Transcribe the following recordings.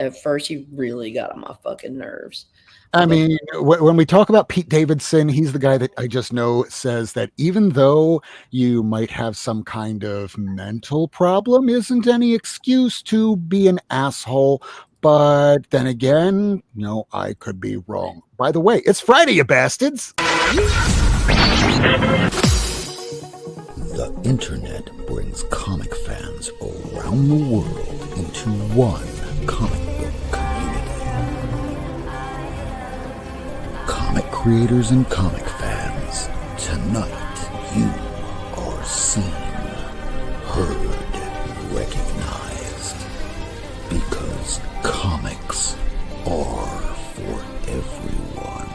at first he really got on my fucking nerves. I mean, when we talk about Pete Davidson, he's the guy that I just know says that even though you might have some kind of mental problem, isn't any excuse to be an asshole. But then again, no, I could be wrong. By the way, it's Friday, you bastards. The internet brings comic fans around the world into one comic book community. Comic creators and comic fans, tonight you are seen, heard, recognized. Because comics are for everyone.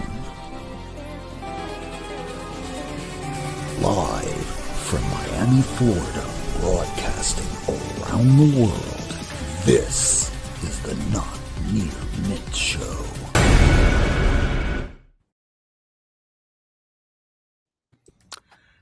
Live from Miami, Florida, broadcasting around the world, this is the Not Near Mint Show.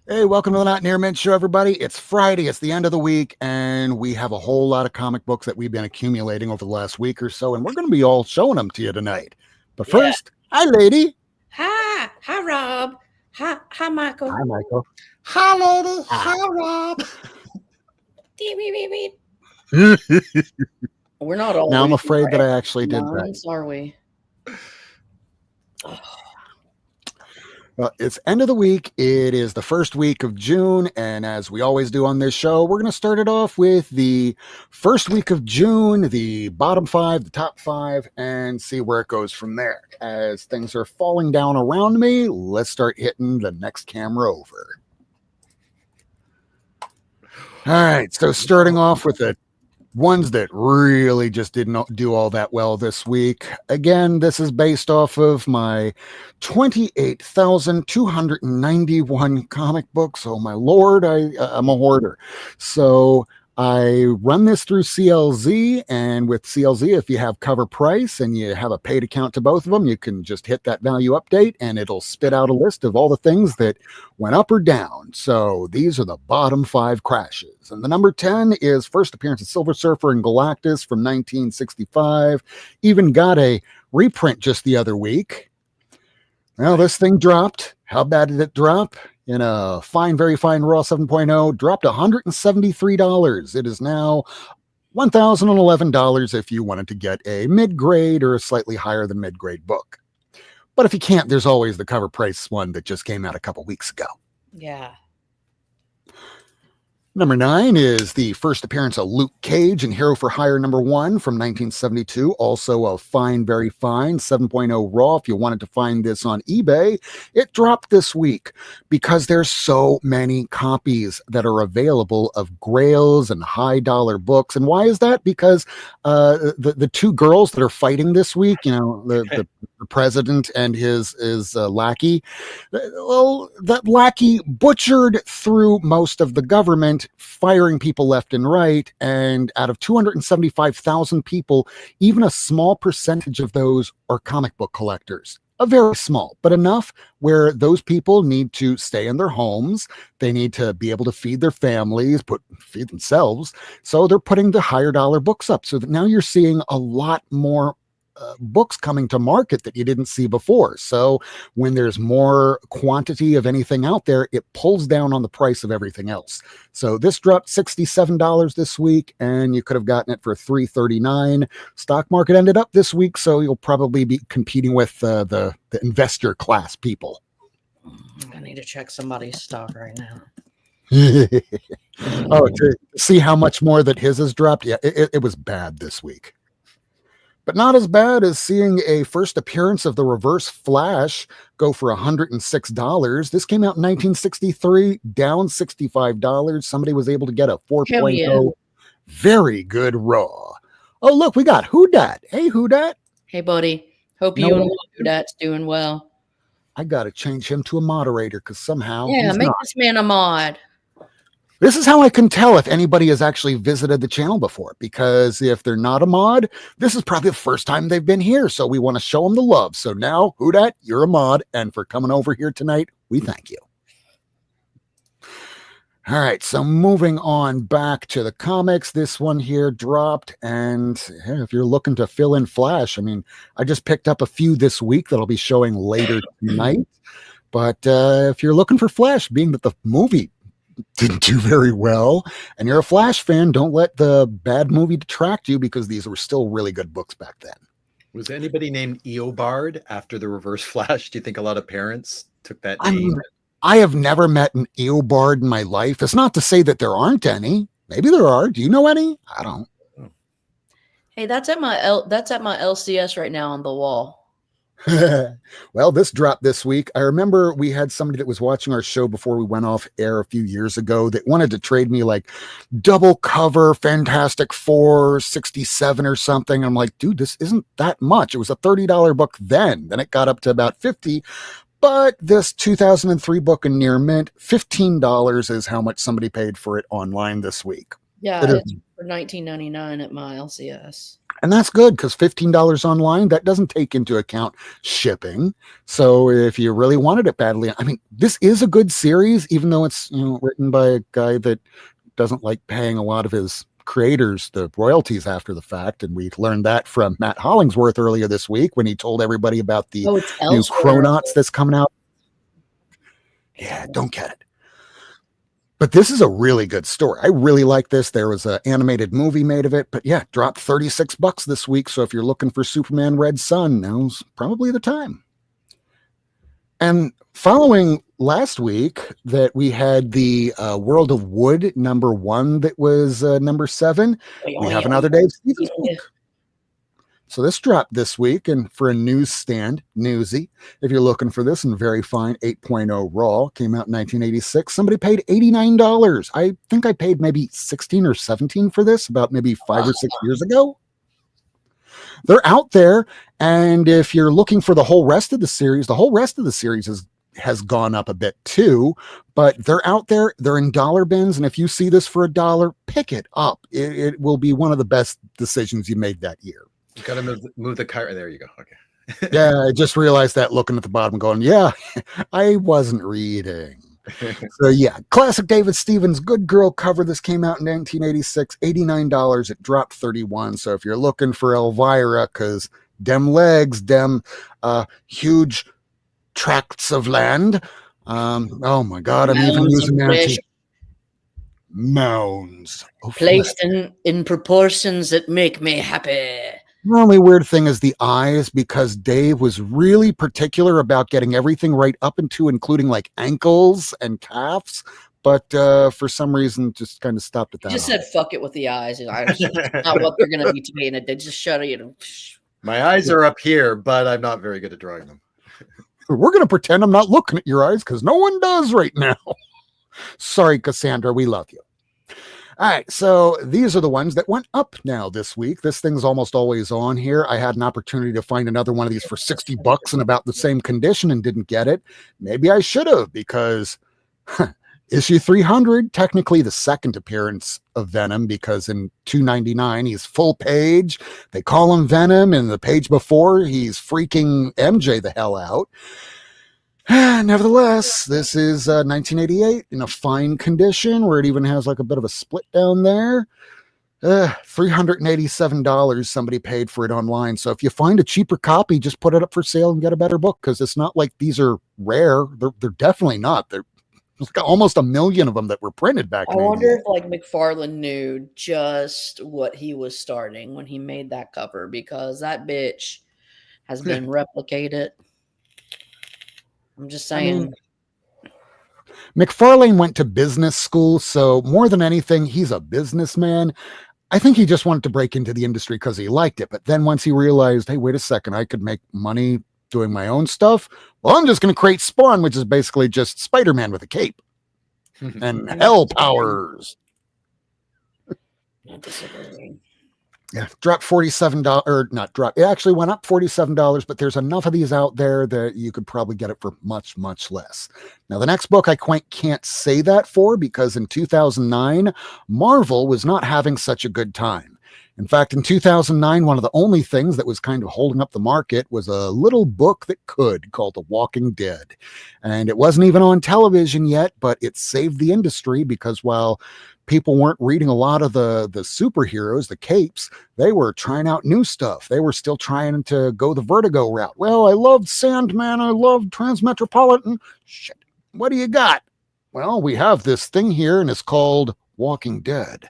Hey, welcome to the Not Near Mint Show, everybody. It's Friday. It's the end of the week, and we have a whole lot of comic books that we've been accumulating over the last week or so, and we're going to be all showing them to you tonight. But first, Hi, lady. Hi Rob. Hi Michael. Hi, Michael. Hi, lady. Hi, Rob. We're not all. Now I'm afraid that I actually did that. Are we? Well, it's end of the week. It is the first week of June, and as we always do on this show, we're going to start it off with the first week of June, the bottom five, the top five, and see where it goes from there. As things are falling down around me, let's start hitting the next camera over. All right, so starting off with the ones that really just didn't do all that well this week. Again, this is based off of my 28,291 comic books. Oh my Lord, I'm a hoarder. So I run this through CLZ, and with CLZ, if you have CovrPrice and you have a paid account to both of them, you can just hit that value update and it'll spit out a list of all the things that went up or down. So these are the bottom five crashes. And the number 10 is first appearance of Silver Surfer and Galactus from 1965. Even got a reprint just the other week. Well, this thing dropped. How bad did it drop? In a fine, very fine Raw 7.0, dropped $173. It is now $1,011 if you wanted to get a mid-grade or a slightly higher than mid-grade book. But if you can't, there's always the CovrPrice one that just came out a couple weeks ago. Yeah. Number 9 is the first appearance of Luke Cage in Hero for Hire number 1 from 1972. Also a fine, very fine 7.0 Raw. If you wanted to find this on eBay, it dropped this week because there's so many copies that are available of Grails and high dollar books. And why is that? Because the two girls that are fighting this week, you know, the president and his lackey, well, that lackey butchered through most of the government, firing people left and right, and out of 275,000 people, even a small percentage of those are comic book collectors. A very small, but enough where those people need to stay in their homes. They need to be able to feed their families, feed themselves. So they're putting the higher dollar books up, so that now you're seeing a lot more books coming to market that you didn't see before. So when there's more quantity of anything out there, it pulls down on the price of everything else. So this dropped $67 this week, and you could have gotten it for $339. Stock market ended up this week, so you'll probably be competing with the investor class people. I need to check somebody's stock right now. Oh, to see how much more that his has dropped. Yeah, it was bad this week. But not as bad as seeing a first appearance of the Reverse Flash go for $106. This came out in 1963, down $65. Somebody was able to get a 4.0. Yeah. Very good Raw. Oh, look, we got Who Dat. Hey, Who Dat. Hey, buddy. Hope you and Who Dat's doing well. I got to change him to a moderator because somehow. Yeah, make this man a mod. This is how I can tell if anybody has actually visited the channel before, because if they're not a mod, this is probably the first time they've been here. So we want to show them the love. So now, Who Dat, you're a mod. And for coming over here tonight, we thank you. All right, so moving on back to the comics, this one here dropped, and if you're looking to fill in Flash, I mean, I just picked up a few this week that'll be showing later tonight. But if you're looking for Flash, being that the movie didn't do very well, and you're a Flash fan, don't let the bad movie detract you, because these were still really good books back then. Was anybody named Eobard after the Reverse Flash? Do you think a lot of parents took that name? I have never met an Eobard in my life. It's not to say that there aren't any. Maybe there are. Do you know any? I don't. Hey, that's at my LCS right now on the wall. Well, this dropped this week. I remember we had somebody that was watching our show before we went off air a few years ago that wanted to trade me like double cover Fantastic Four 67 or something. I'm like, dude, this isn't that much. It was a $30 book then. Then it got up to about $50. But this 2003 book in near mint, $15 is how much somebody paid for it online this week. Yeah, it's for $19.99 at my LCS. And that's good, because $15 online, that doesn't take into account shipping. So if you really wanted it badly, I mean, this is a good series, even though it's written by a guy that doesn't like paying a lot of his creators the royalties after the fact. And we learned that from Matt Hollingsworth earlier this week when he told everybody about the new Chronauts that's coming out. Yeah, don't get it. But this is a really good story. I really like this. There was an animated movie made of it, but yeah, dropped $36 this week. So if you're looking for Superman Red Sun, now's probably the time. And following last week that we had the World of Wood #1 that was #7, we have another Dave Stevens book. So this dropped this week, and for a newsstand, Newsy, if you're looking for this, and very fine 8.0 raw, came out in 1986. Somebody paid $89. I think I paid maybe 16 or 17 for this about maybe 5 or 6 years ago. They're out there, and if you're looking for the whole rest of the series has gone up a bit too, but they're out there. They're in dollar bins, and if you see this for $1, pick it up. It will be one of the best decisions you made that year. You got to move the cart. There you go. Okay. Yeah, I just realized that looking at the bottom going, yeah, I wasn't reading. So yeah, classic David Stevens, Good Girl cover. This came out in 1986, $89. It dropped 31. So if you're looking for Elvira, because dem legs, dem huge tracts of land. Oh my God, I'm even using that. Mounds. Placed in proportions that make me happy. The only weird thing is the eyes, because Dave was really particular about getting everything right up into including like ankles and calves, but for some reason just kind of stopped at that. He just said fuck it with the eyes. It's not what they're going to be to me, and they just shut it. My eyes are up here, but I'm not very good at drawing them. We're going to pretend I'm not looking at your eyes, because no one does right now. Sorry, Cassandra, we love you. All right, so these are the ones that went up now this week. This thing's almost always on here. I had an opportunity to find another one of these for $60 in about the same condition and didn't get it. Maybe I should have, because issue 300, technically the second appearance of Venom, because in 299 he's full page. They call him Venom, and the page before he's freaking MJ the hell out. Nevertheless, this is 1988 in a fine condition, where it even has like a bit of a split down there. $387 somebody paid for it online. So if you find a cheaper copy, just put it up for sale and get a better book, because it's not like these are rare. They're definitely not. There's almost 1 million of them that were printed back in. I wonder if like McFarlane knew just what he was starting when he made that cover, because that bitch has been replicated. I'm just saying. McFarlane went to business school, so more than anything, he's a businessman. I think he just wanted to break into the industry because he liked it. But then once he realized, hey, wait a second, I could make money doing my own stuff. Well, I'm just going to create Spawn, which is basically just Spider-Man with a cape and hell powers. Yeah, dropped $47, or not dropped. It actually went up $47, but there's enough of these out there that you could probably get it for much, much less. Now, the next book I quite can't say that for, because in 2009, Marvel was not having such a good time. In fact, in 2009, one of the only things that was kind of holding up the market was a little book that could called The Walking Dead. And it wasn't even on television yet, but it saved the industry because while people weren't reading a lot of the superheroes, the capes, they were trying out new stuff. They were still trying to go the Vertigo route. Well, I loved Sandman. I loved Transmetropolitan. Shit, what do you got? Well, we have this thing here and it's called Walking Dead.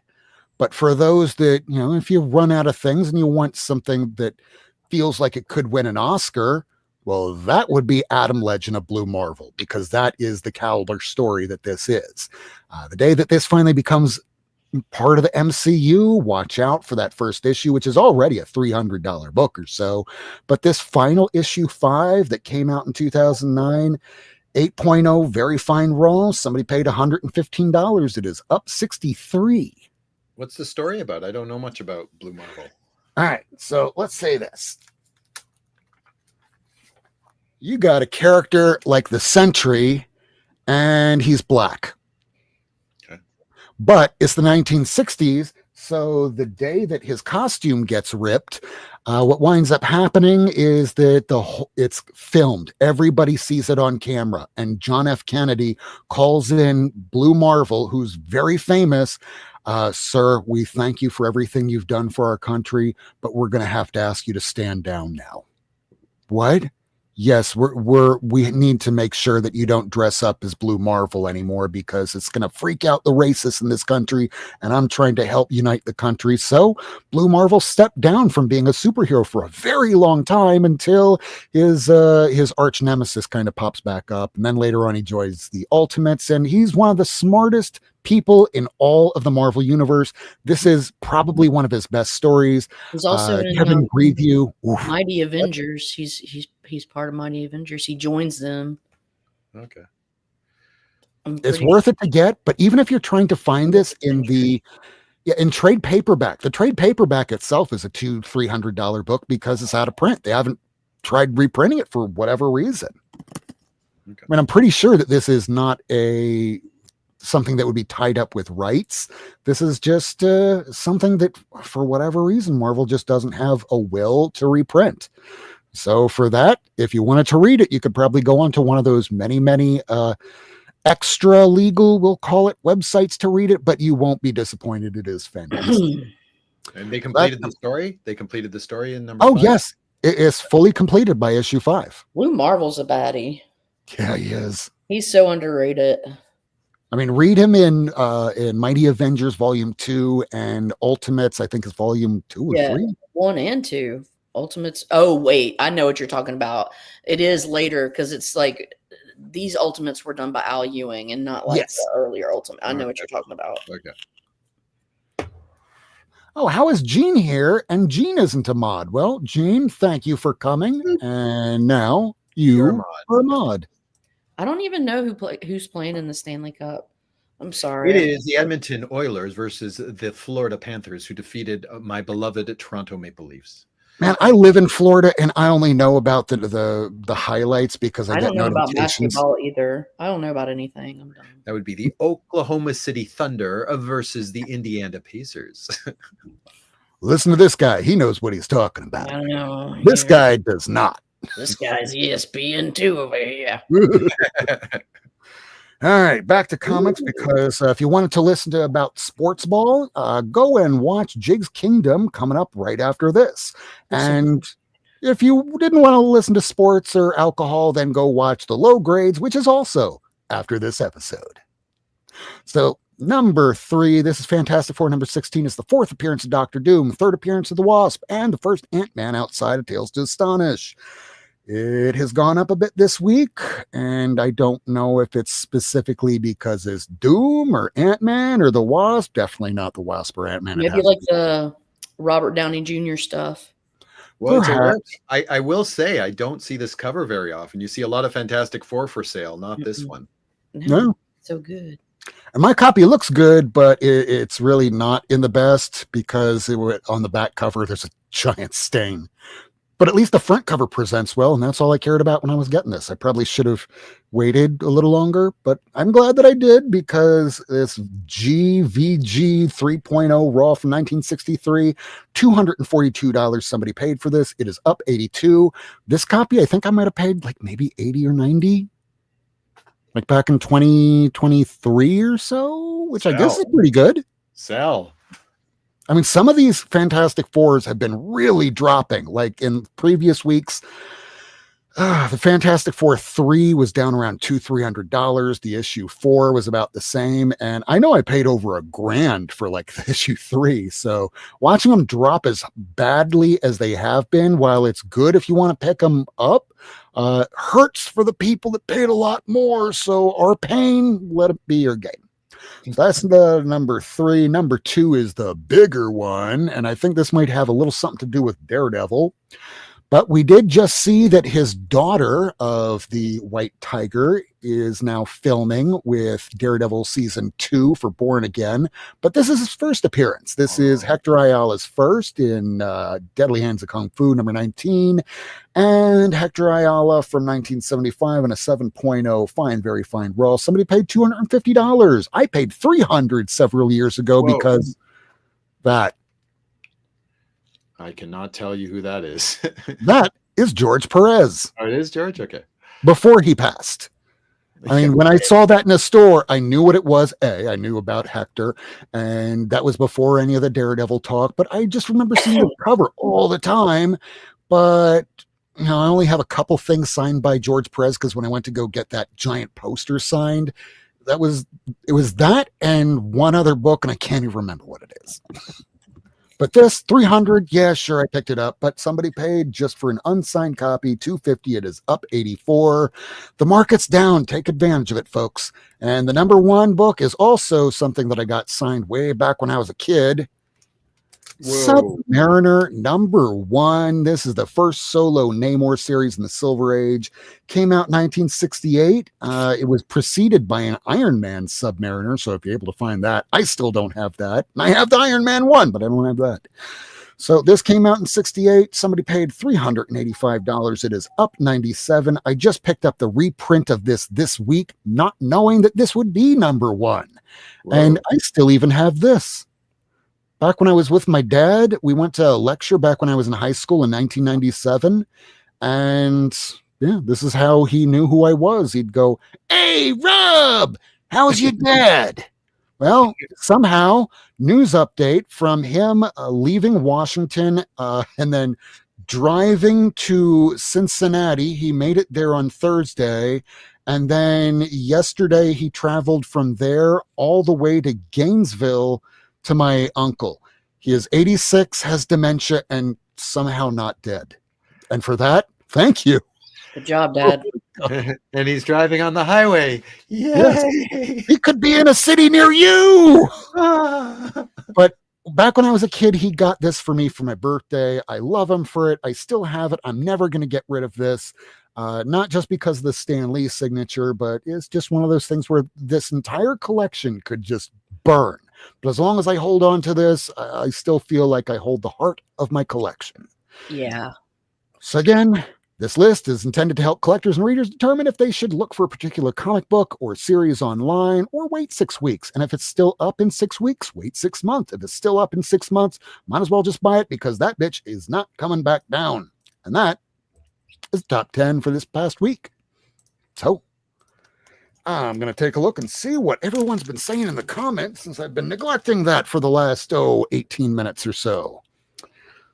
But for those that, if you run out of things and you want something that feels like it could win an Oscar, well, that would be Adam Legend of Blue Marvel, because that is the caliber story that this is. The day that this finally becomes part of the MCU, watch out for that first issue, which is already a $300 book or so. But this final issue 5 that came out in 2009, 8.0, very fine raw. Somebody paid $115. It is up 63. What's the story about? I don't know much about Blue Marvel. All right, so let's say this. You got a character like the Sentry, and he's black. Okay. But it's the 1960s, so the day that his costume gets ripped, what winds up happening is that it's filmed. Everybody sees it on camera, and John F. Kennedy calls in Blue Marvel, who's very famous. Sir, we thank you for everything you've done for our country, but we're going to have to ask you to stand down now. What? Yes, we need to make sure that you don't dress up as Blue Marvel anymore because it's going to freak out the racists in this country, and I'm trying to help unite the country. So Blue Marvel stepped down from being a superhero for a very long time until his arch nemesis kind of pops back up, and then later on he joins the Ultimates, and he's one of the smartest people in all of the Marvel universe. This is probably one of his best stories. He's also in Kevin Preview. Mighty Avengers. He's part of Mighty Avengers. He joins them. Okay. It's worth it to get, but even if you're trying to find this in trade paperback, the trade paperback itself is a $200-300 book because it's out of print. They haven't tried reprinting it for whatever reason. Okay. I mean, I'm pretty sure that this is not something that would be tied up with rights. This is just something that, for whatever reason, Marvel just doesn't have a will to reprint. So for that, if you wanted to read it, you could probably go onto one of those many extra legal, we'll call it, websites to read it, but you won't be disappointed. It is fantastic. And they completed the story? They completed the story in number 5? Yes. It is fully completed by issue 5. Blue Marvel's a baddie. Yeah, he is. He's so underrated. I mean, read him in Mighty Avengers Volume 2 and Ultimates, I think is Volume 2 or 3. 1 and 2. Ultimates. Oh, wait. I know what you're talking about. It is later because it's like these Ultimates were done by Al Ewing and not like the earlier Ultimate. I know what you're talking about. Okay. Oh, how is Gene here? And Gene isn't a mod. Well, Gene, thank you for coming. And now you are a mod. I don't even know who's playing in the Stanley Cup. I'm sorry. It is the Edmonton Oilers versus the Florida Panthers, who defeated my beloved Toronto Maple Leafs. Man, I live in Florida, and I only know about the highlights because I don't get know about notifications. basketball either. I don't know about anything. I'm done. That would be the Oklahoma City Thunder versus the Indiana Pacers. Listen to this guy. He knows what he's talking about. I don't know. This guy does not. This guy's ESPN2 over here. All right, back to comics, because if you wanted to listen to about sports ball, go and watch Jig's Kingdom coming up right after this. And if you didn't want to listen to sports or alcohol, then go watch The Low Grades, which is also after this episode. So number 3, this is Fantastic Four. Number 16 is the 4th appearance of Doctor Doom, 3rd appearance of the Wasp, and the first Ant-Man outside of Tales to Astonish. It has gone up a bit this week, and I don't know if it's specifically because it's Doom or Ant-Man or the Wasp. Definitely not the Wasp or Ant-Man. Maybe like the Robert Downey Jr. stuff. Well, I will say I don't see this cover very often. You see a lot of Fantastic Four for sale, not this one. No. So good. And my copy looks good, but it's really not in the best because on the back cover there's a giant stain. But at least the front cover presents well, and that's all I cared about when I was getting this. I probably should have waited a little longer, but I'm glad that I did, because this GVG 3.0 Raw from 1963, $242 somebody paid for this. It is up 82. This copy, I think I might have paid like maybe 80 or 90, like back in 2023 or so, which I guess is pretty good. Sell. I mean, some of these Fantastic Fours have been really dropping. Like in previous weeks, the Fantastic Four 3 was down around $200-300. The issue 4 was about the same. And I know I paid over $1,000 for like the issue 3. So watching them drop as badly as they have been, while it's good if you want to pick them up, hurts for the people that paid a lot more. So our pain, let it be your game. So that's the number 3. Number 2 is the bigger one, and I think this might have a little something to do with Daredevil. But we did just see that his daughter of the White Tiger is now filming with Daredevil Season 2 for Born Again. But this is his first appearance. This is Hector Ayala's first in Deadly Hands of Kung Fu, number 19. And Hector Ayala from 1975 and a 7.0 fine, very fine Raw. Somebody paid $250. I paid $300 several years ago. Whoa. Because that. I cannot tell you who that is. That is George Perez. Oh, it is George? Okay. Before he passed. I mean, when I saw that in a store, I knew what it was. I knew about Hector, and that was before any of the Daredevil talk, but I just remember seeing the cover all the time. But, you know, I only have a couple things signed by George Perez, because when I went to go get that giant poster signed, it was that and one other book, and I can't even remember what it is. But this $300, yeah, sure, I picked it up, but somebody paid just for an unsigned copy, $250. It is up 84. The market's down. Take advantage of it, folks. And the number 1 book is also something that I got signed way back when I was a kid. Submariner number 1. This is the first solo Namor series in the Silver Age. Came out in 1968. It was preceded by an Iron Man Submariner, so if you're able to find that, I still don't have that. And I have the Iron Man 1, but I don't have that. So this came out in 68. Somebody paid $385. It is up 97. I just picked up the reprint of this week, not knowing that this would be number 1. Whoa. And I still even have this. Back when I was with my dad, we went to a lecture back when I was in high school in 1997. And yeah, this is how he knew who I was. He'd go, "Hey, Rob, how's your dad?" Well, somehow, news update from him leaving Washington and then driving to Cincinnati. He made it there on Thursday. And then yesterday, he traveled from there all the way to Gainesville to my uncle. He is 86, has dementia, and somehow not dead. And for that, thank you. Good job, Dad. And he's driving on the highway. Yay! Yes. He could be in a city near you. But back when I was a kid, he got this for me for my birthday. I love him for it. I still have it. I'm never going to get rid of this. Not just because of the Stan Lee signature, but it's just one of those things where this entire collection could just burn. But as long as I hold on to this, I still feel like I hold the heart of my collection. Yeah. So again, this list is intended to help collectors and readers determine if they should look for a particular comic book or series online or wait 6 weeks. And if it's still up in 6 weeks, wait 6 months. If it's still up in 6 months, might as well just buy it, because that bitch is not coming back down. And that is top 10 for this past week. So I'm going to take a look and see what everyone's been saying in the comments, since I've been neglecting that for the last, 18 minutes or so.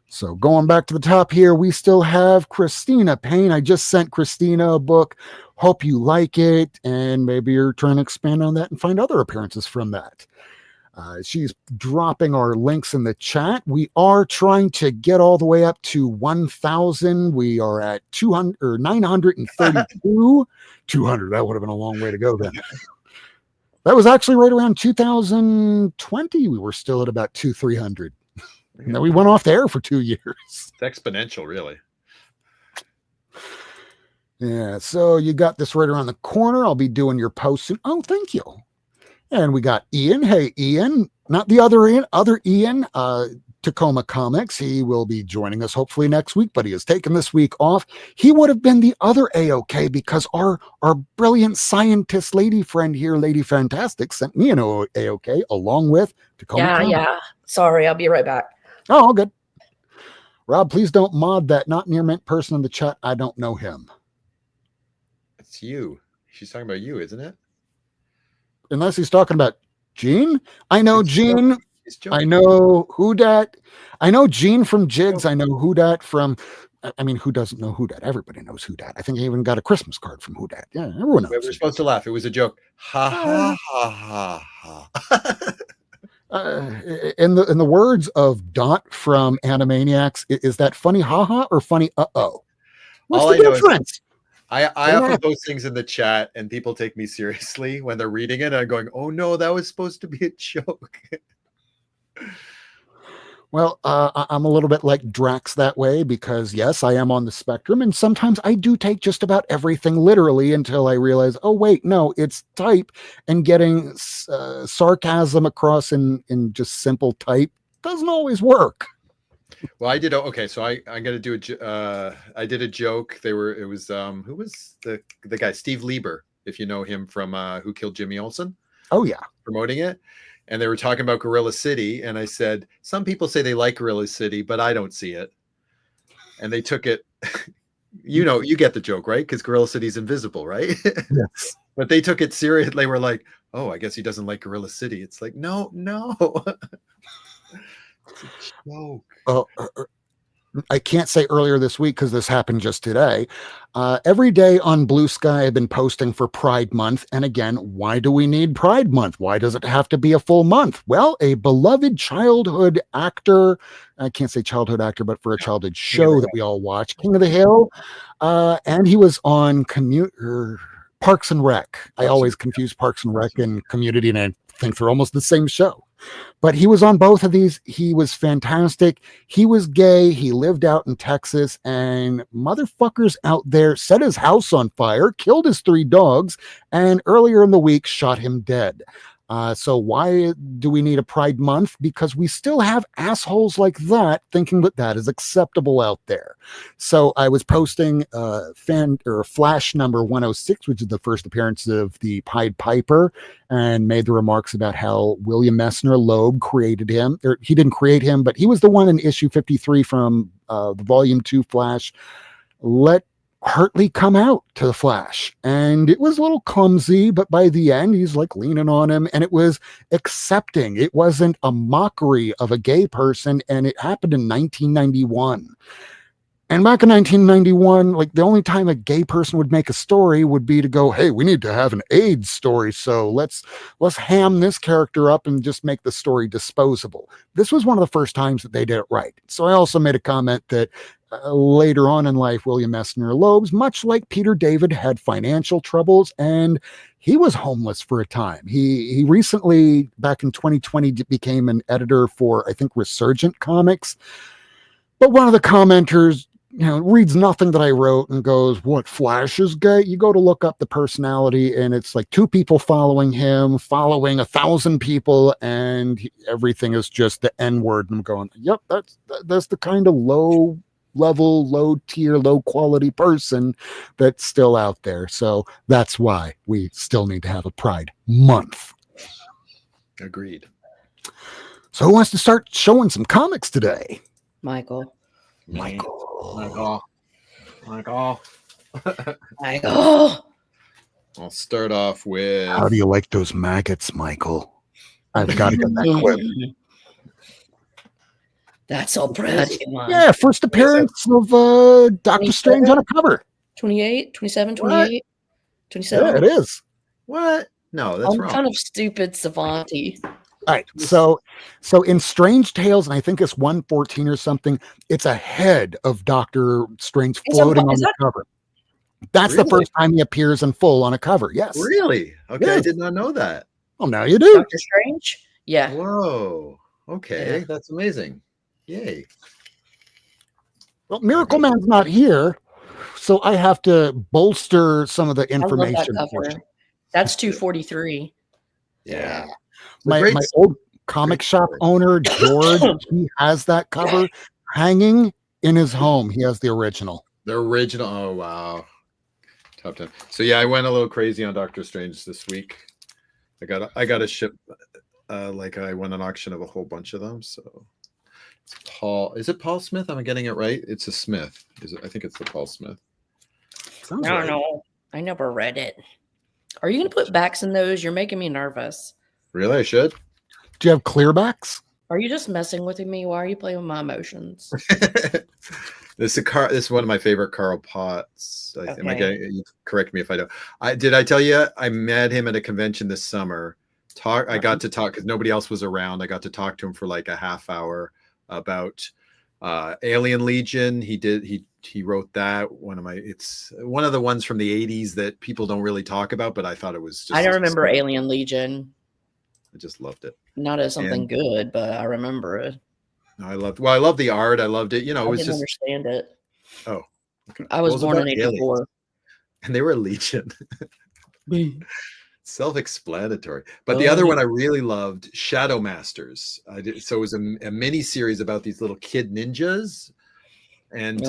So going back to the top here, we still have Christina Payne. I just sent Christina a book. Hope you like it. And maybe you're trying to expand on that and find other appearances from that. She's dropping our links in the chat. We are trying to get all the way up to 1,000. We are at 200 or 932. 200. That would have been a long way to go then. That was actually right around 2020. We were still at about 300. And then we went off the air for 2 years. It's exponential, really. Yeah. So you got this right around the corner. I'll be doing your post soon. Oh, thank you. And we got Ian. Hey, Ian, not the other Ian, Tacoma Comics. He will be joining us hopefully next week, but he has taken this week off. He would have been the other AOK because our brilliant scientist lady friend here, Lady Fantastic, sent me an AOK along with Tacoma Comics. Yeah. Sorry, I'll be right back. Oh, all good. Rob, please don't mod that not near mint person in the chat. I don't know him. It's you. She's talking about you, isn't it? Unless he's talking about Gene. I know It's Gene. I know Who-Dat. I know Gene from Jigs. I know Who-Dat from, I mean, who doesn't know Who-Dat? Everybody knows Who-Dat. I think I even got a Christmas card from Who-Dat. Yeah, everyone knows. We were supposed to laugh. It was a joke. Ha ha ha ha ha. In the words of Dot from Animaniacs, is that funny haha or funny uh-oh? What's All the I know difference? is I often post things in the chat and people take me seriously when they're reading it. And I'm going, oh no, that was supposed to be a joke. Well, I'm a little bit like Drax that way because, yes, I am on the spectrum. And sometimes I do take just about everything literally until I realize, oh, wait, no, it's type. And getting sarcasm across in just simple type doesn't always work. Well, I did. Okay, so I'm going to do I did a joke. It was who was the guy? Steve Lieber, if you know him from Who Killed Jimmy Olsen. Oh, yeah. Promoting it. And they were talking about Gorilla City. And I said, some people say they like Gorilla City, but I don't see it. And they took it, you get the joke, right? Because Gorilla City's invisible, right? Yes. But they took it serious. They were like, oh, I guess he doesn't like Gorilla City. It's like, no. It's a joke. Oh, I can't say earlier this week because this happened just today. Every day on Blue Sky, I've been posting for Pride Month. And again, why do we need Pride Month? Why does it have to be a full month? Well, a beloved childhood actor, I can't say childhood actor, but for a childhood show that we all watch, King of the Hill. And he was on Parks and Rec. I always confuse Parks and Rec and Community, and I think they're almost the same show. But he was on both of these. He was fantastic. He was gay. He lived out in Texas, and motherfuckers out there set his house on fire, killed his 3 dogs, and earlier in the week shot him dead. So why do we need a Pride Month? Because we still have assholes like that thinking that is acceptable out there. So I was posting Flash number 106, which is the first appearance of the Pied Piper, and made the remarks about how William Messner Loeb created him. He didn't create him, but he was the one in issue 53 from the volume 2 Flash. Let Hartley come out to the Flash, and it was a little clumsy, but by the end he's like leaning on him, and it was accepting. It wasn't a mockery of a gay person, and it happened in 1991. And back in 1991, like the only time a gay person would make a story would be to go, hey, we need to have an AIDS story, so let's ham this character up and just make the story disposable. This was one of the first times that they did it right. So I also made a comment that later on in life, William Messner Loeb's, much like Peter David, had financial troubles, and he was homeless for a time. He recently, back in 2020, became an editor for, I think, Resurgent Comics. But one of the commenters, reads nothing that I wrote and goes, what, Flash is gay? You go to look up the personality, and it's like 2 people following him, following 1,000 people, and everything is just the N-word. And I'm going, yep, that's the kind of low level, low tier, low quality person that's still out there. So that's why we still need to have a Pride Month. Agreed. So who wants to start showing some comics today? Michael. Michael. I'll start off with... How do you like those maggots, Michael? I've got to get that clip. That's all proud of you, Yeah, first appearance of Doctor Strange on a cover. 28, 27, 28, 27. Yeah, it is. What? No, that's wrong. Kind of stupid savanty. All right, so in Strange Tales, and I think it's 114 or something, it's a head of Doctor Strange floating on the cover. That's the first time he appears in full on a cover. Yes. Really? Okay, yeah. I did not know that. Well, now you do. Doctor Strange? Yeah. Whoa. Okay, Yeah. That's amazing. Yay. Well, Miracleman's not here, so I have to bolster some of the information. I love that cover. That's 243. Yeah. My old comic shop owner, George, he has that cover hanging in his home. He has the original. The original. Oh, wow. Top 10. So, yeah, I went a little crazy on Doctor Strange this week. I got a ship. Like I won an auction of a whole bunch of them. So it's Paul. Is it Paul Smith? Am I getting it right? It's a Smith. Is it? I think it's the Paul Smith. Sounds I don't right. know. I never read it. Are you going to put backs in those? You're making me nervous. Really? I should? Do you have clearbacks? Are you just messing with me? Why are you playing with my emotions? This is one of my favorite Carl Potts. Am I Okay. getting? You correct me if I don't. Did I tell you I met him at a convention this summer? I got to talk because nobody else was around. I got to talk to him for like a half hour about Alien Legion. He wrote that. It's one of the ones from the 80s that people don't really talk about, but I thought it was just I don't remember Alien Legion. I just loved it. Not as something good, but I remember it. I loved the art. I loved it. You know, it I was didn't just understand it. oh. Okay. I was Well, it born in about 84. aliens, and they were a legion. Self-explanatory. But the other one I really loved, Shadow Masters. So it was a mini series about these little kid ninjas, and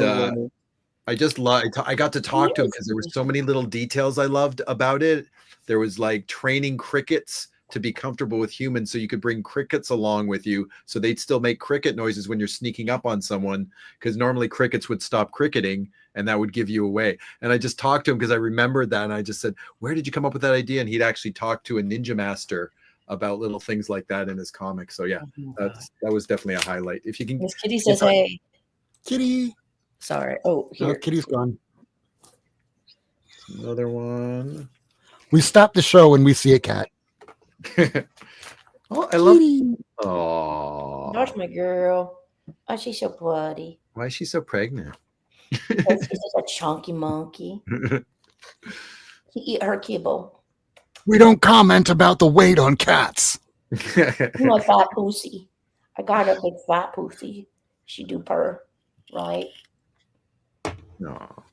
I just loved. I got to talk to him because there were so many little details I loved about it. There was like training crickets to be comfortable with humans, so you could bring crickets along with you, so they'd still make cricket noises when you're sneaking up on someone, because normally crickets would stop cricketing and that would give you away. And I just talked to him because I remembered that, and I just said, where did you come up with that idea? And he'd actually talked to a ninja master about little things like that in his comics. So yeah, that was definitely a highlight. If you can. Miss Kitty says, hey. Kitty. Sorry. Oh, here. No, Kitty's gone. Another one. We stop the show when we see a cat. Oh, I love. Oh, That's my girl. Oh, she's so bloody. why is she so pregnant? She's just a chunky monkey. She eat her kibble. We don't comment about the weight on cats. You know, a fat pussy. I got a big fat pussy. She do purr, right? No.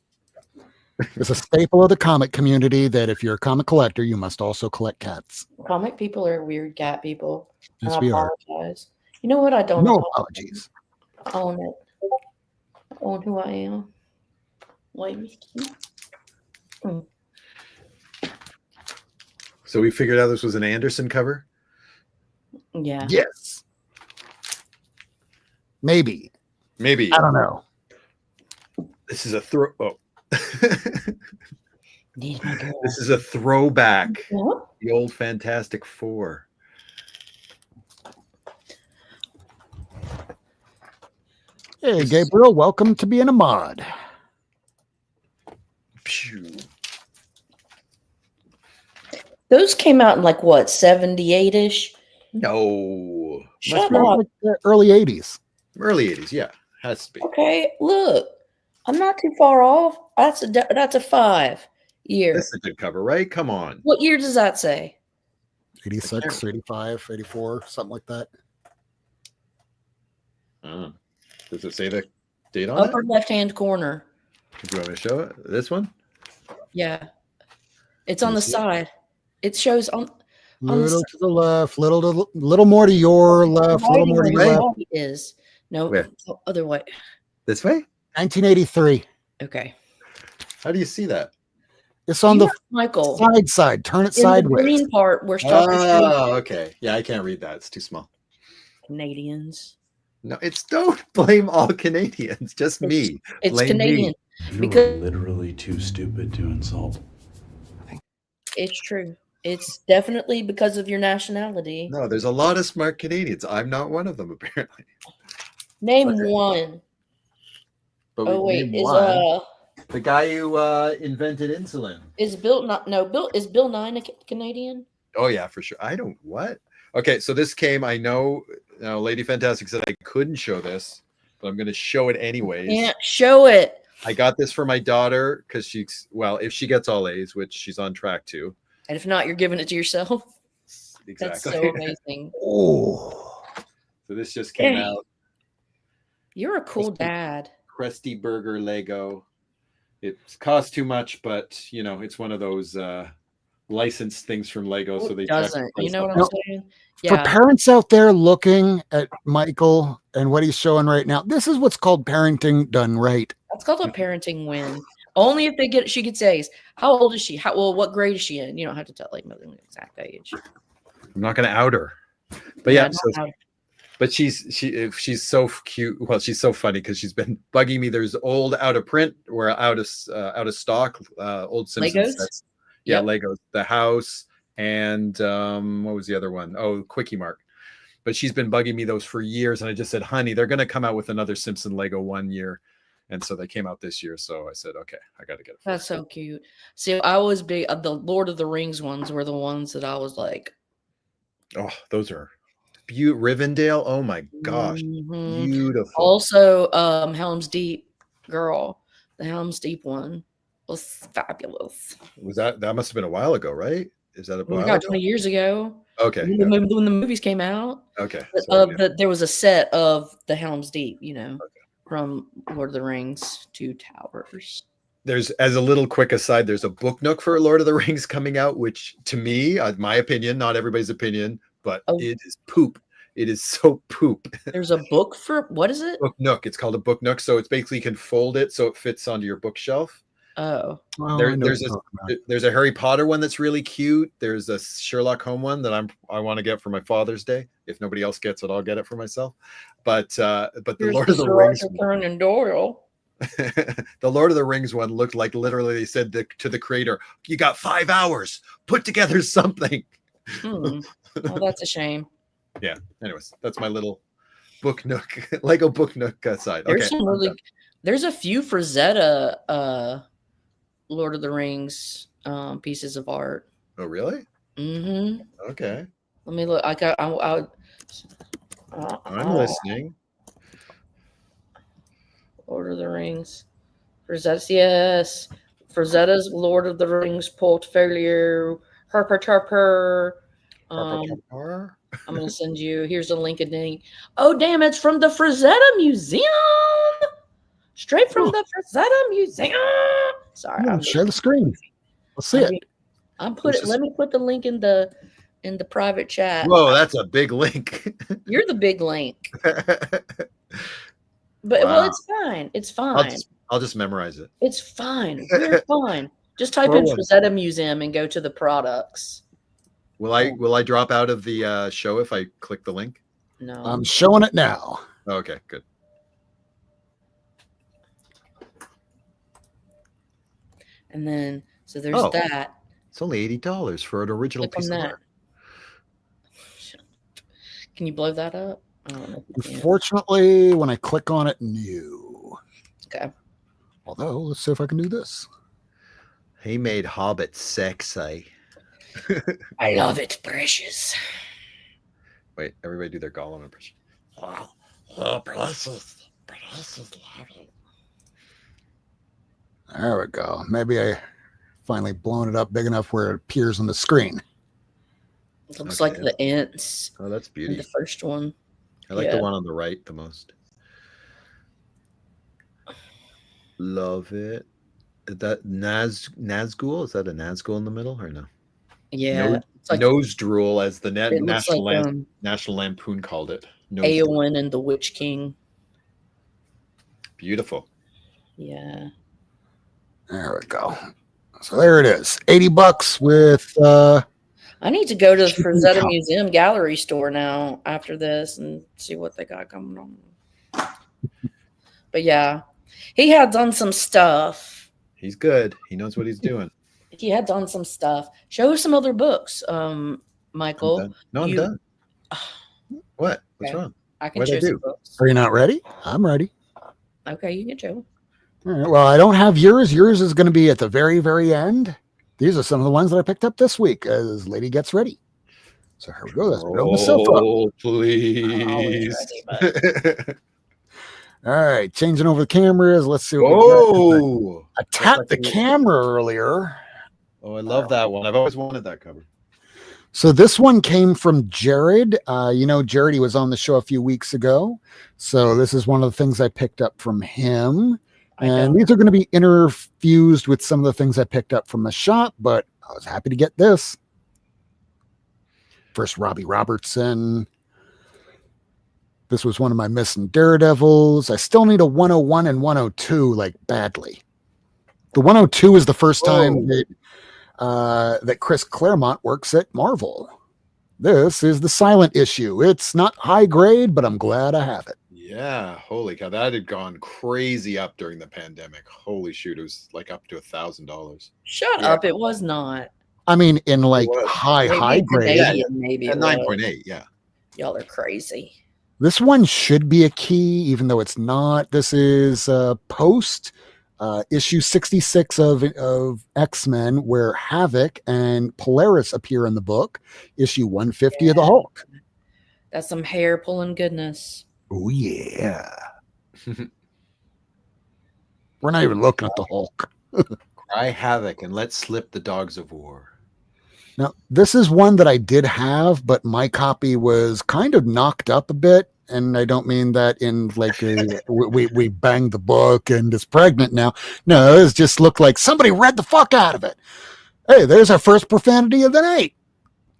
It's a staple of the comic community that if you're a comic collector, you must also collect cats. Comic people are weird cat people. Yes, I we are. apologize. You know what? I don't No know. apologies. I own it. I own who I am. Wait, Miss Kitty. So we figured out this was an Anderson cover. Yeah. Yes. Maybe. Maybe. I don't know. This is a throw. Oh. These my girl. This is a throwback. What? The old Fantastic Four. Hey, Gabriel, welcome to being a mod. Phew. Those came out in like what, 78-ish? No. Shut Must be up. like the early 80s. Early 80s, yeah. Has to be. Okay, look. I'm not too far off. That's a 5 year. That's a good cover, right? Come on. What year does that say? 86, 85, 84, something like that. Does it say the date on Upper it? left-hand corner. Do you want me to show it? This one? Yeah. It's on the Is it? side. It shows on the Little to the left, little more to your left, little more to your left. It is. No, Where? other way. This way? 1983. Okay. How do you see that? It's on the Michael. side. Turn it In the sideways. green part, we're talking Oh, okay. Yeah, I can't read that. It's too small. Canadians. No, don't blame all Canadians. Just me. It's Blame Canadian. me. You Because- are literally too stupid to insult. It's true. It's definitely because of your nationality. No, there's a lot of smart Canadians. I'm not one of them, apparently. Name Okay. one. But Oh wait, name is one. The guy who invented insulin. Bill not no Bill is Bill Nye a Canadian? Oh yeah, for sure. I don't what? Okay, so this came. I know. Lady Fantastic said I couldn't show this, but I'm going to show it anyways. Yeah, show it. I got this for my daughter because if she gets all A's, which she's on track to. And if not, you're giving it to yourself. Exactly. That's so amazing. Oh, So this just came Hey. out. You're a cool dad. Crusty Burger Lego. It costs too much, but it's one of those license things from Lego, so Who they jack the doesn't? price You know up. what I'm No. saying? For Yeah. parents out there looking at Michael and what he's showing right now, this is what's called parenting done right. That's called a parenting win. Only if she gets A's. How old is she? What grade is she in? You don't have to tell like the exact age. I'm not going to out her, but yeah. don't So, out- but she's so cute. Well, she's so funny because she's been bugging me. There's old out of print or out of stock old Simpsons Legos? sets. Yeah, Yep. Legos. The house and what was the other one? Oh, Quickie Mart. But she's been bugging me those for years, and I just said, honey, they're going to come out with another Simpson Lego one year. And so they came out this year. So I said, okay, I got to get it. That's so cute. See, I was big. The Lord of the Rings ones were the ones that I was like, oh, those are Rivendell. Oh my gosh, mhm. beautiful. Also, Helm's Deep, girl. The Helm's Deep one was fabulous. Was that must have been a while ago, right? Is that a Oh my while God, ago? 20 years ago. Okay. When the movies came out. Okay. There was a set of the Helm's Deep, from Lord of the Rings, Two Towers. There's, as a little quick aside, there's a book nook for Lord of the Rings coming out, which to me, my opinion, not everybody's opinion, but it is poop. It is so poop. There's a book for, what is it? Book nook. It's called a book nook. So it's basically you can fold it so it fits onto your bookshelf. Oh. There's a Harry Potter one that's really cute. There's a Sherlock Holmes one that I want to get for my Father's Day. If nobody else gets it, I'll get it for myself. But the Lord of the Rings, Conan Doyle. the Lord of the Rings one looked like literally they said to the creator, "You got 5 hours. Put together something." Well, that's a shame. Yeah. Anyways, that's my little book nook, Lego book nook side. There's there's a few Frazetta Lord of the Rings pieces of art. Oh, really? Mm-hmm. Okay. Let me look. I'm listening. Lord of the Rings. Yes. Frazetta's Lord of the Rings portfolio. Harper. I'm going to send you. Here's a link. Oh, damn. It's from the Frazetta Museum. Straight from the Frazetta Museum. Sorry. I'm share the screen. Let's see it. Let me put the link in the private chat. Whoa, that's a big link. You're the big link. But wow. Well, it's fine. It's fine. I'll just memorize it. It's fine. We're fine. Just type in Frazetta Museum and go to the products. Will I drop out of the show if I click the link? No. I'm showing it now. Okay, good. And then so there's that. It's only $80 for an original piece of art. Can you blow that up? Unfortunately, when I click on it, new. Okay. Although, let's see if I can do this. He made Hobbit sexy. I love it, precious. Wait, everybody do their Gollum impression. Precious. There we go. Maybe I finally blown it up big enough where it appears on the screen. It looks like the ants. Oh, that's beauty. The first one. I like the one on the right the most. Love it. Is that Nazgul? Is that a Nazgul in the middle or no? Yeah. Nose drool, as the National Lampoon called it. Eowyn and the Witch King. Beautiful. Yeah. There we go. So there it is. $80 with I need to go to the Frazetta Museum Gallery store now after this and see what they got coming on. But yeah, he had done some stuff. He's good. He knows what he's doing. He had done some stuff. Show us some other books, Michael. I'm done. What? What's wrong? I can show some books. Are you not ready? I'm ready. Okay, you can show. All right. Well, I don't have yours. Yours is going to be at the very, very end. These are some of the ones that I picked up this week as Lady gets ready. So here we go. Let's build myself up. Oh, please. All right. Changing over the cameras. Let's see what we got. I tapped the camera earlier. Oh, I love that one. I've always wanted that cover. So this one came from Jared. Jared, he was on the show a few weeks ago. So this is one of the things I picked up from him. And these are going to be interfused with some of the things I picked up from the shop, but I was happy to get this. First, Robbie Robertson. This was one of my missing Daredevils. I still need a 101 and 102, like, badly. The 102 is the first time that Chris Claremont works at Marvel. This is the silent issue. It's not high grade, but I'm glad I have it. Yeah, holy cow, that had gone crazy up during the pandemic. Holy shoot, it was like up to $1,000. Shut up! It was not. I mean, in like was. high grade. Canadian, maybe At it was. 9.8, yeah. Y'all are crazy. This one should be a key, even though it's not. This is post issue 66 of X-Men, where Havoc and Polaris appear in the book. Issue 150 of the Hulk. That's some hair pulling goodness. Oh yeah. We're not even looking at the Hulk. Cry havoc and let slip the dogs of war. Now, this is one that I did have, but my copy was kind of knocked up a bit. And I don't mean that in like we banged the book and it's pregnant now. No, it just looked like somebody read the fuck out of it. Hey, there's our first profanity of the night.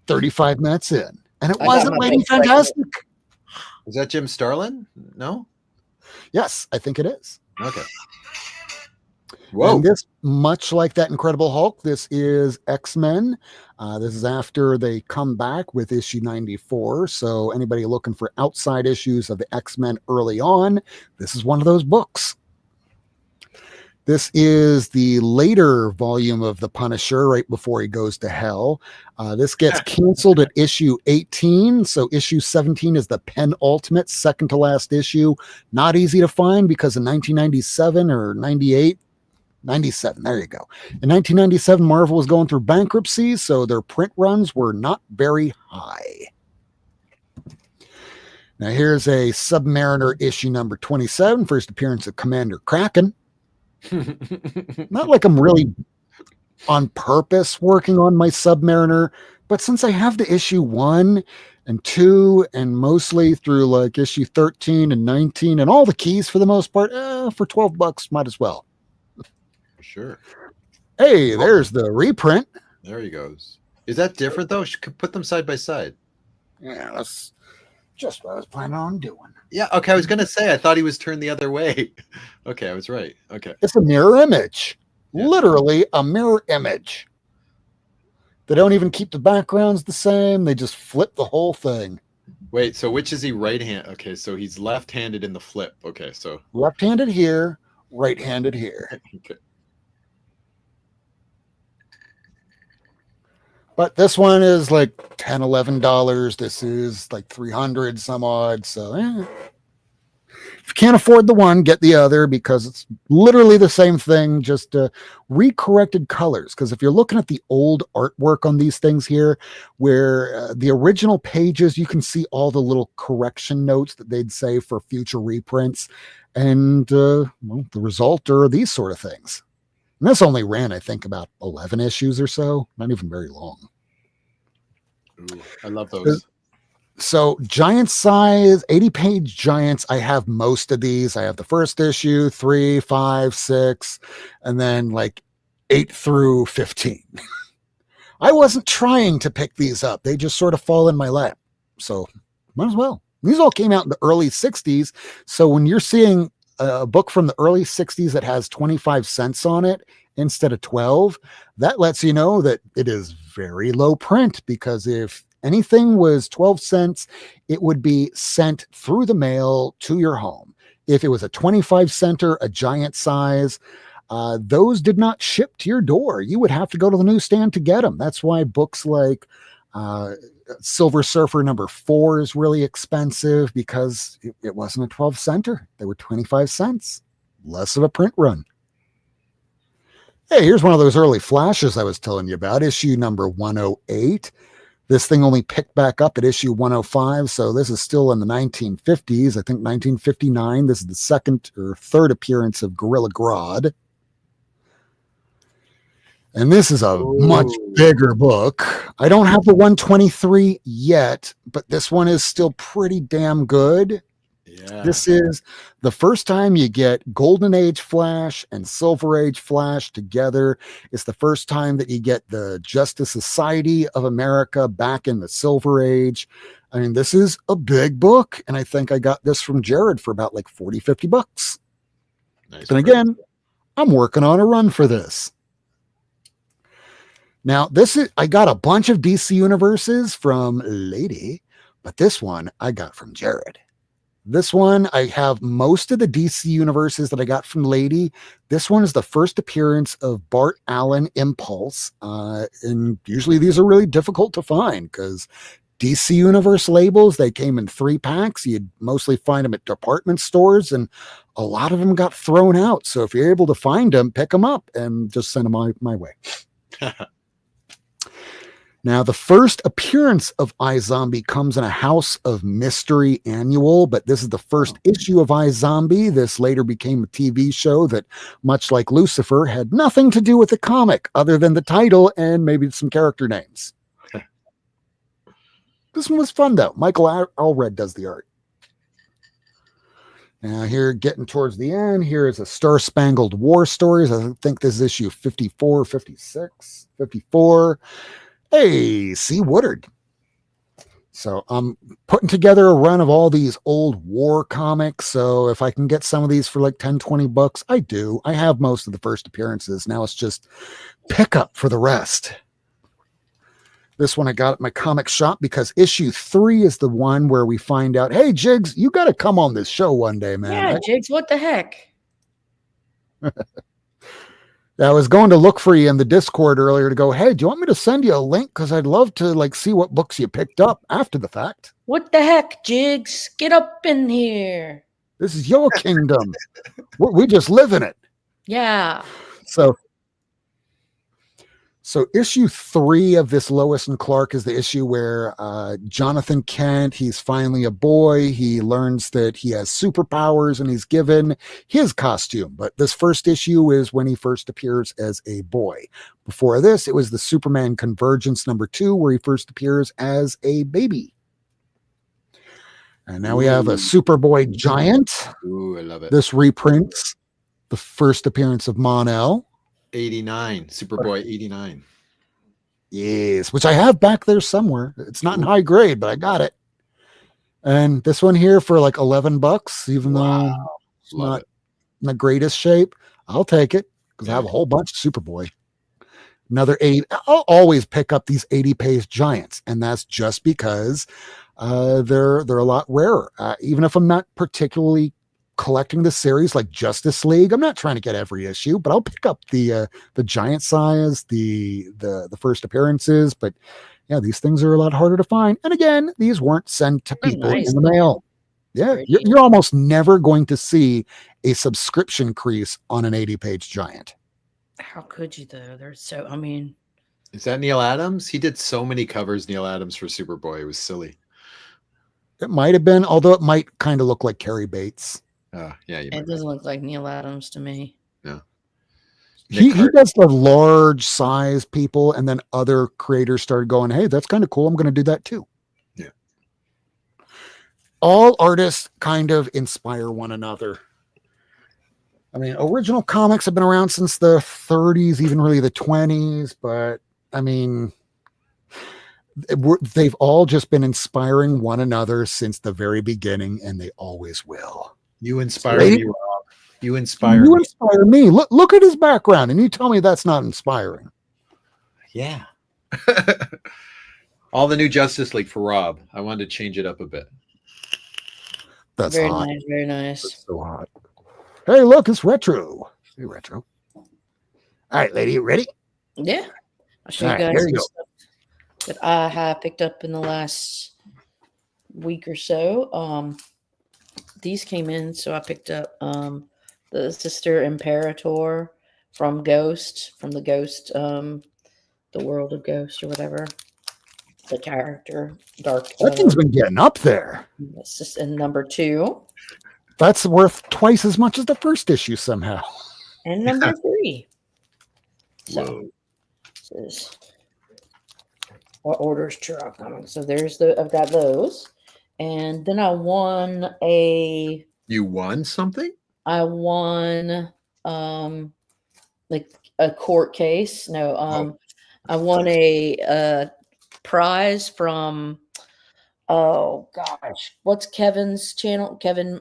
35 minutes in. And it wasn't Lady Fantastic. Is that Jim Starlin? No? Yes, I think it is. Okay. Whoa. And this, much like that Incredible Hulk, this is X-Men. This is after they come back with issue 94. So anybody looking for outside issues of the X-Men early on, this is one of those books. This is the later volume of The Punisher, right before he goes to hell. This gets canceled at issue 18. So issue 17 is the penultimate, second to last issue. Not easy to find because in 1997 or 98, 97, there you go. In 1997, Marvel was going through bankruptcy, so their print runs were not very high. Now here's a Submariner issue number 27, first appearance of Commander Kraken. Not like I'm really on purpose working on my Submariner, but since I have the issue 1 and 2 and mostly through like issue 13 and 19 and all the keys for the most part, for $12, might as well. Sure. Hey, there's the reprint. There he goes. Is that different though? Could put them side by side. Yeah, that's just what I was planning on doing. Yeah, okay. I was gonna say I thought he was turned the other way. Okay, I was right. Okay. It's a mirror image. Yeah. Literally a mirror image. They don't even keep the backgrounds the same. They just flip the whole thing. Wait, so which is he right hand? Okay, so he's left-handed in the flip. Okay, so Left-handed here, right-handed here. okay. But this one is like $10, $11. This is like $300 some odd. So if you can't afford the one, get the other because it's literally the same thing, just recorrected colors. Because if you're looking at the old artwork on these things here, where the original pages, you can see all the little correction notes that they'd say for future reprints. And well, the result are these sort of things. And this only ran, I think, about 11 issues or so. Not even very long. Ooh, I love those. So giant size, 80-page giants. I have most of these. I have the first issue, 3, 5, 6, and then like 8 through 15. I wasn't trying to pick these up. They just sort of fall in my lap. So might as well. These all came out in the early 60s. So when you're seeing a book from the early 60s that has 25 cents on it instead of 12, that lets you know that it is very low print, because if anything was 12 cents, it would be sent through the mail to your home. If it was a 25 center, a giant size, those did not ship to your door. You would have to go to the newsstand to get them. That's why books like Silver Surfer number 4 is really expensive, because it wasn't a 12 center. They were 25 cents. Less of a print run. Hey, here's one of those early flashes I was telling you about, issue number 108. This thing only picked back up at issue 105, so this is still in the 1950s. I think 1959. This is the second or third appearance of Gorilla Grodd. And this is a much bigger book. I don't have the 123 yet, but this one is still pretty damn good. Yeah. This is the first time you get Golden Age Flash and Silver Age Flash together. It's the first time that you get the Justice Society of America back in the Silver Age. I mean, this is a big book, and I think I got this from Jared for about like 40, 50 bucks. Nice. And again, I'm working on a run for this. Now, I got a bunch of DC universes from Lady, but this one I got from Jared. This one, I have most of the DC universes that I got from Lady. This one is the first appearance of Bart Allen Impulse. And usually these are really difficult to find because DC Universe labels, they came in 3-packs. You'd mostly find them at department stores, and a lot of them got thrown out. So if you're able to find them, pick them up and just send them my way. Now, the first appearance of iZombie comes in a House of Mystery annual, but this is the first issue of iZombie. This later became a TV show that, much like Lucifer, had nothing to do with the comic other than the title and maybe some character names. This one was fun, though. Michael Allred does the art. Now, here, getting towards the end, here is a Star Spangled War Stories. I think this is issue 54, 56, 54. Hey, C. Woodard. So I'm putting together a run of all these old war comics. So if I can get some of these for like 10, 20 bucks, I do. I have most of the first appearances. Now it's just pick up for the rest. This one I got at my comic shop because issue 3 is the one where we find out, hey, Jigs, you got to come on this show one day, man. Yeah, Jigs, what the heck? I was going to look for you in the Discord earlier to go, hey, do you want me to send you a link? Because I'd love to like see what books you picked up after the fact. What the heck, Jigs? Get up in here. This is your kingdom. We just live in it. Yeah. So issue 3 of this Lois and Clark is the issue where Jonathan Kent, he's finally a boy. He learns that he has superpowers and he's given his costume. But this first issue is when he first appears as a boy. Before this, it was the Superman Convergence #2 where he first appears as a baby. And now we have a Superboy Giant. Ooh, I love it. This reprints the first appearance of Mon-El. 89, Superboy 89. Yes, which I have back there somewhere. It's not in high grade, but I got it. And this one here for like $11, even though it's not in the greatest shape. I'll take it because I have a whole bunch of Superboy. Another 80. I'll always pick up these 80-page giants, and that's just because they're a lot rarer. Even if I'm not particularly collecting the series like Justice League, I'm not trying to get every issue, but I'll pick up the giant size, the first appearances. But yeah, these things are a lot harder to find. And again, these weren't sent to people in the mail. Yeah, you're almost never going to see a subscription crease on an 80-page giant. How could you though? They're so. I mean, is that Neil Adams? He did so many covers, Neil Adams, for Superboy. It was silly. It might have been, although it might kind of look like Carrie Bates. Yeah, it doesn't look like Neil Adams to me. No, he does the large size people, and then other creators started going, "Hey, that's kind of cool. I'm going to do that too." Yeah. All artists kind of inspire one another. I mean, original comics have been around since the 30s, even really the 20s, but I mean, they've all just been inspiring one another since the very beginning, and they always will. You inspire me, Rob. You inspire me. Look at his background, and you tell me that's not inspiring. Yeah. All the new Justice League for Rob. I wanted to change it up a bit. That's very hot. nice, very nice. That's so hot. Hey, look, it's retro. Hey, retro. All right, lady, you ready? Yeah. I'll show you All right, guys here you some stuff that I have picked up in the last week or so. These came in, so I picked up the Sister Imperator from Ghost, from the Ghost, the World of Ghost or whatever. The character, Dark. That thing's been getting up there. It's just in #2. That's worth twice as much as the first issue somehow. And #3. So, this is what orders Churrock Comics. So I've got those. And then I won a You won something? like a court case. No, I won a prize from, oh gosh, what's Kevin's channel? Kevin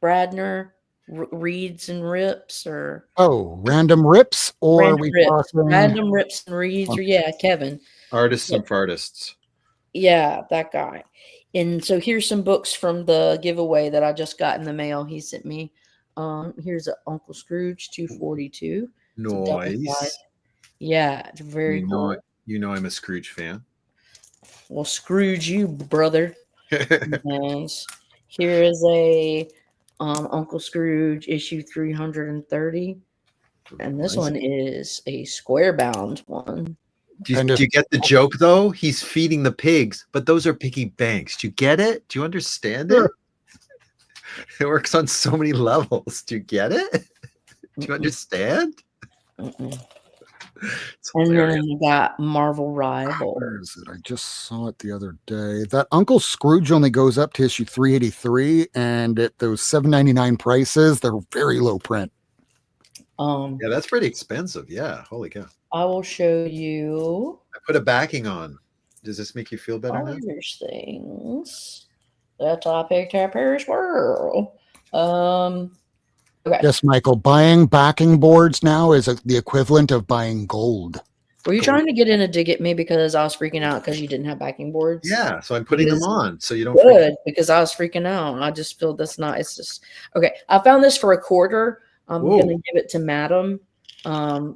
Bradner, Reads and Rips, or Random rips, or Random we Rips, talking? Random Rips and Reads, or yeah, Kevin. Artists Yeah. and fartists. Yeah, that guy. And so here's some books from the giveaway that I just got in the mail. He sent me. Here's a Uncle Scrooge 242. It's a double side. Nice. Yeah, it's very cool. You know I'm a Scrooge fan. Well, Scrooge you, brother. And here is a Uncle Scrooge issue 330. And this one is a square bound one. Do you get the joke though? He's feeding the pigs, but those are piggy banks. Do you get it? Do you understand it? It works on so many levels. Do you get it? Do you understand? And then you got Marvel Rivals. Where is it? I just saw it the other day. That Uncle Scrooge only goes up to issue 383, and at those $7.99 prices, they're very low print. Yeah, that's pretty expensive. Yeah, holy cow. I will show you. I put a backing on. Does this make you feel better now? There's things that I picked up as well. Okay. Yes, Michael, buying backing boards now is the equivalent of buying gold. Were you trying to get in a dig at me because I was freaking out because you didn't have backing boards? Yeah, so I'm putting them on so you don't good because I was freaking out. I just feel that's not. It's just okay. I found this for $1. I'm gonna give it to Madam,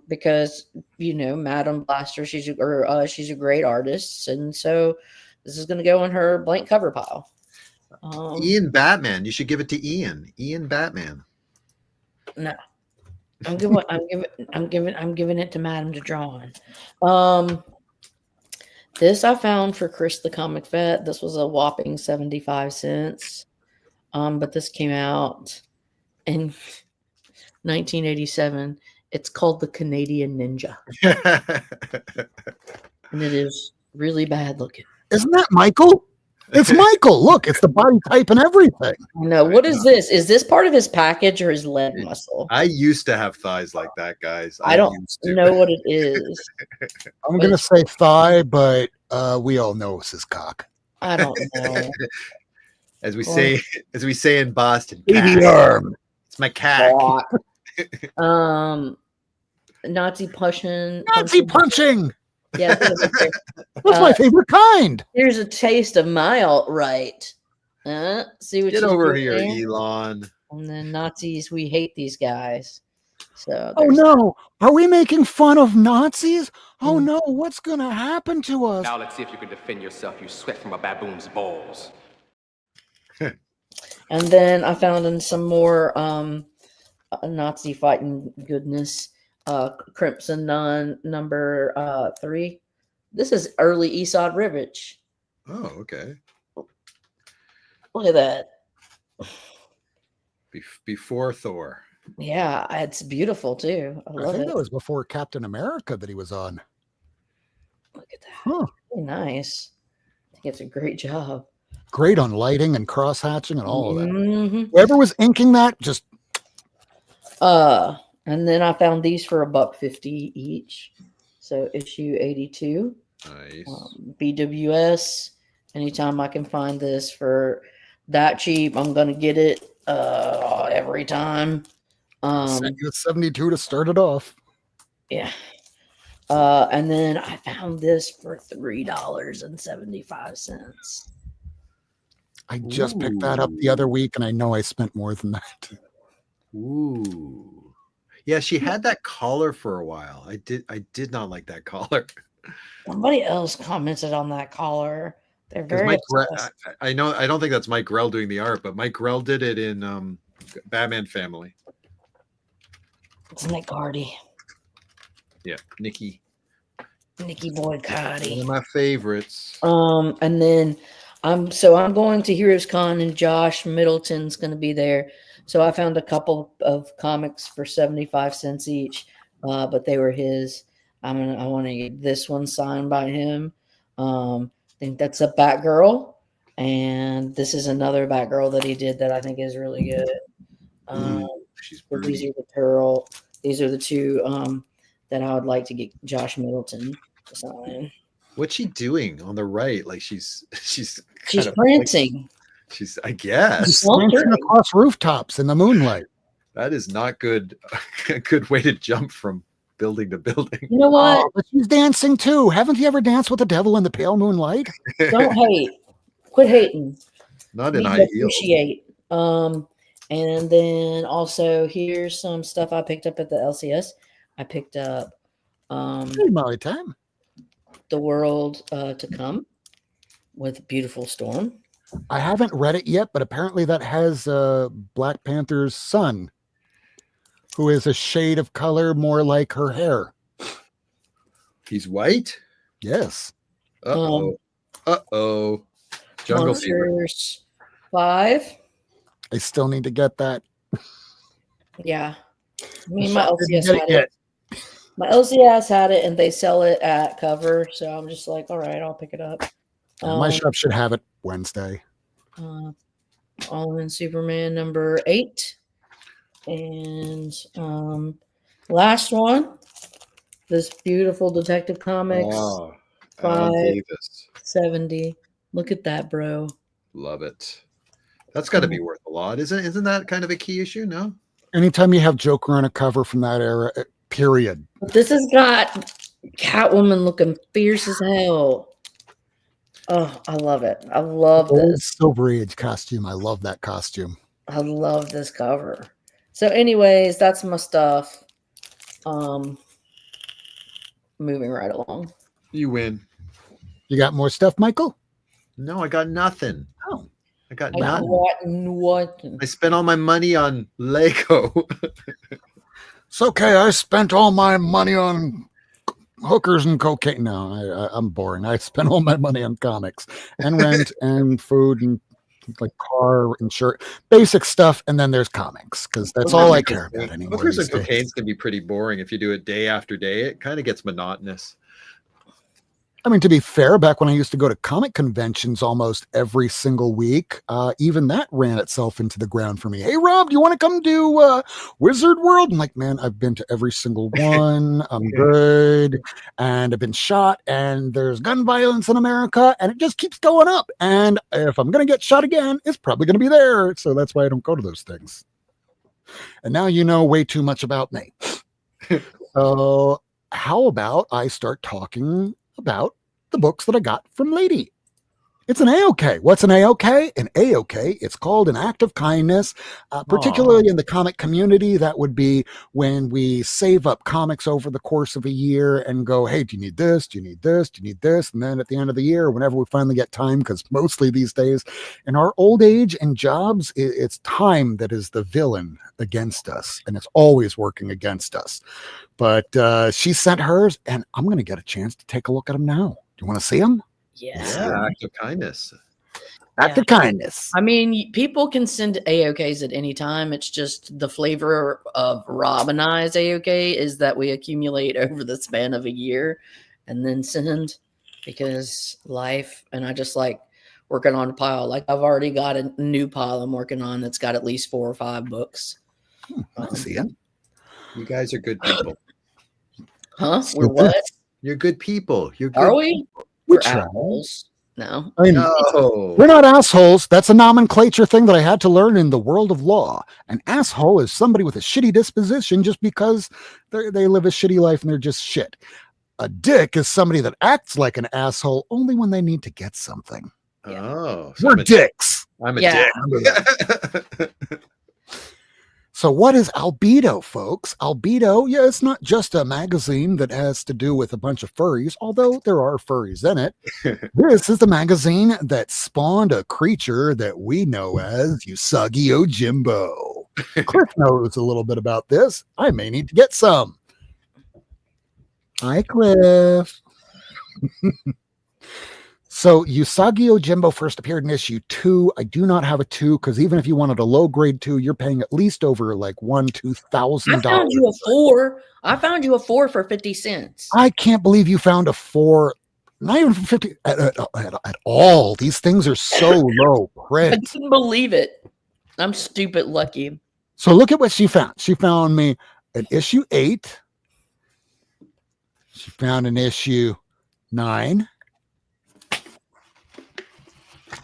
because Madam Blaster. She's a great artist, and so this is gonna go in her blank cover pile. Ian Batman. You should give it to Ian. Ian Batman. No, I'm giving it to Madam to draw on. This I found for Chris the Comic Vet. This was a whopping 75 cents. But this came out in 1987. It's called the Canadian Ninja. And it is really bad looking. Isn't that Michael? It's Michael. Look, it's the body type and everything. No, what is this? Is this part of his package or his leg muscle? I used to have thighs like that, guys. I don't know what it is. I'm going to say thigh, but we all know it's his cock. I don't know. As we say in Boston, baby arm. It's my cock. Nazi punching. Yeah, that's my favorite kind. Here's a taste of my alt-right. See what Get over here, Elon. And then Nazis, we hate these guys. So oh no, are we making fun of Nazis? Oh no, what's gonna happen to us? Now let's see if you can defend yourself, you sweat from a baboon's balls. And then I found in some more Nazi fighting goodness. Crimson Nun number 3. This is early Esad Rivich. Oh, okay. Look at that. Before Thor. Yeah, it's beautiful too. I think that was before Captain America that he was on. Look at that. Huh. Really nice. I think it's a great job. Great on lighting and cross hatching and all of that. Whoever was inking that, just and then I found these for $1.50 each. So issue 82. Nice. BWS. Anytime I can find this for that cheap, I'm gonna get it every time. Send you a 72 to start it off. Yeah. And then I found this for $3.75. I just picked that up the other week, and I know I spent more than that. Ooh. Yeah, she had that collar for a while. I did not like that collar. Somebody else commented on that collar. They're very I know I don't think that's Mike Grell doing the art, but Mike Grell did it in Batman Family. It's Nick Hardy. Yeah, Nicky Boy Cardi. One of my favorites. And then I'm going to Heroes Con, and Josh Middleton's going to be there. So I found a couple of comics for 75 cents each, but they were his. I want to get this one signed by him. I think that's a Batgirl. And this is another Batgirl that he did that I think is really good. She's So these pretty. are these are the two that I would like to get Josh Middleton to sign. What's she doing on the right? Like she's She's kind of prancing. she's I guess Dancing across rooftops in the moonlight. that is not good. A good way to jump from building to building. You know what? Oh, but she's dancing too. Haven't you ever danced with the devil in the pale moonlight? Don't hate. Quit hating. Not in Need high to heels. appreciate. And then also here's some stuff I picked up at the LCS. I picked up Hey, Molly time. The World to Come with Beautiful Storm. I haven't read it yet, but apparently that has Black Panther's son, who is a shade of color more like her hair. He's white. Yes. Uh-oh. Jungle Fever. Monsters 5. I still need to get that. Yeah. I mean, my Didn't LCS get it had yet. it. My LCS had it, and they sell it at Cover, so I'm just like, all right, I'll pick it up. My shop should have it Wednesday. All in Superman number 8. And last one, this beautiful Detective Comics Oh, Alan Davis. 570. Look at that, bro. Love it. That's got to be worth a lot, isn't that kind of a key issue? No. Anytime you have Joker on a cover from that era, period. But this has got Catwoman looking fierce as hell. Oh, I love it. I love Old this. Silver Age costume. I love that costume. I love this cover. So, anyways, that's my stuff. Moving right along. You win. You got more stuff, Michael? No, I got nothing. Oh. I got I got nothing. what? I spent all my money on Lego. It's okay. I spent all my money on hookers and cocaine. No, I'm boring. I spent all my money on comics and rent and food and like car and shirt, basic stuff. And then there's comics because that's all I care about anymore. Hookers and these days. cocaine can be pretty boring if you do it day after day. It kind of gets monotonous. I mean, to be fair, back when I used to go to comic conventions almost every single week, even that ran itself into the ground for me. Hey, Rob, do you want to come do Wizard World? I'm like, man, I've been to every single one. I'm good. And I've been shot, and there's gun violence in America, and it just keeps going up. And if I'm going to get shot again, it's probably going to be there. So that's why I don't go to those things. And now you know way too much about me. So how about I start talking about the books that I got from Lady? It's an AOK. What's an AOK? An AOK, it's called an act of kindness, particularly in the comic community. That would be when we save up comics over the course of a year and go, hey, do you need this? Do you need this? Do you need this? And then at the end of the year, whenever we finally get time, because mostly these days in our old age and jobs, it's time that is the villain against us, and it's always working against us. But she sent hers, and I'm going to get a chance to take a look at them now. Do you want to see them? Yes. Yeah, act of kindness. Act of kindness. I mean, people can send AOKs at any time. It's just the flavor of Rob and I's AOK is that we accumulate over the span of a year and then send, because life, and I just like working on a pile. Like I've already got a new pile I'm working on that's got at least 4 or 5 books. I see it. You guys are good people. Huh? We're what? You're good people. You're good. Are we? We We're try. assholes. No. I mean, No. we're not assholes. That's a nomenclature thing that I had to learn in the world of law. An asshole is somebody with a shitty disposition just because they live a shitty life and they're just shit. A dick is somebody that acts like an asshole only when they need to get something. Oh, so We're dicks. I'm a Yeah. dick. So what is Albedo, folks? Albedo, yeah, it's not just a magazine that has to do with a bunch of furries, although there are furries in it. This is the magazine that spawned a creature that we know as Usagi Jimbo. Cliff knows a little bit about this. I may need to get some. Hi, Cliff. So Usagi Jimbo first appeared in issue 2. I do not have a 2 because even if you wanted a low grade 2, you're paying at least over like $2,000. I found you a 4. I found you a 4 for 50 cents. I can't believe you found a 4. not even for 50 at all. These things are so low I print. couldn't believe it. I'm stupid lucky. So look at what she found. She found me an issue 8. She found an issue 9.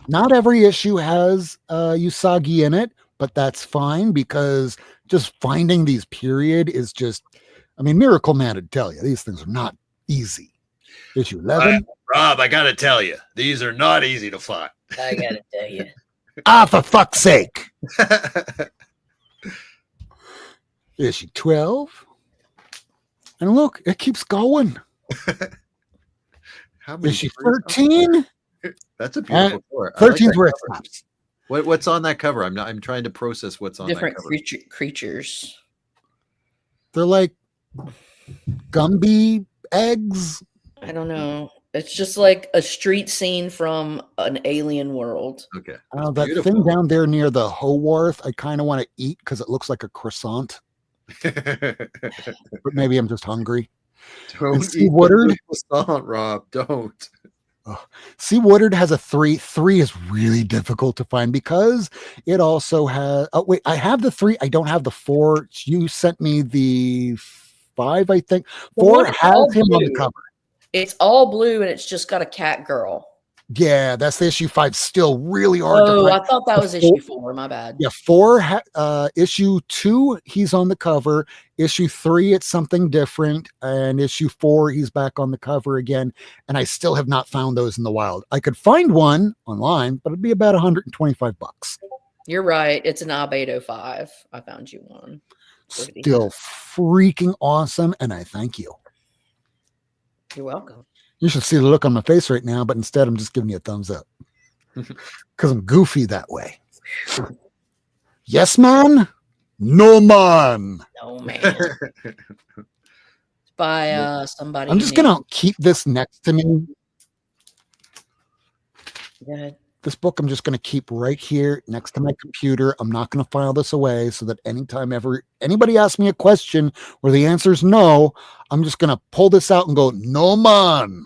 Not every issue has Usagi in it, but that's fine because just finding these period is just, I mean, Miracleman would tell you these things are not easy. Issue 11. Rob, I gotta tell you, these are not easy to find. I gotta tell you. For fuck's sake. Issue 12. And look, it keeps going. How many Issue covers? 13. That's a beautiful cover. I like 13's that where it cover. stops. What's on that cover? I'm trying to process what's on Different that cover. creatures. They're like Gumby eggs. I don't know. It's just like a street scene from an alien world. Okay. That beautiful. thing down there near the Haworth, I kind of want to eat because it looks like a croissant. But maybe I'm just hungry. Don't Steve eat Woodard? the croissant, Rob. Don't. See, Woodard has a 3. 3 is really difficult to find because it also has. Oh, wait, I have the 3. I don't have the 4. You sent me the 5, I think. The 4 one that's has all him on the blue. cover. It's all blue and it's just got a cat girl. Yeah, that's the issue 5. Still really hard to Oh, find. I thought that was issue 4. My bad. Yeah, 4, issue 2, he's on the cover. Issue 3, it's something different. And issue 4, he's back on the cover again. And I still have not found those in the wild. I could find one online, but it'd be about $125. You're right. It's an Albedo 5. I found you one. Still freaking awesome. And I thank you. You're welcome. You should see the look on my face right now, but instead I'm just giving you a thumbs up. Because I'm goofy that way. Yes, man? No, man. Oh man. By somebody. I'm just going to keep this next to me. Go ahead. This book I'm just going to keep right here next to my computer. I'm not going to file this away so that anytime ever anybody asks me a question where the answer is no, I'm just going to pull this out and go, no, man.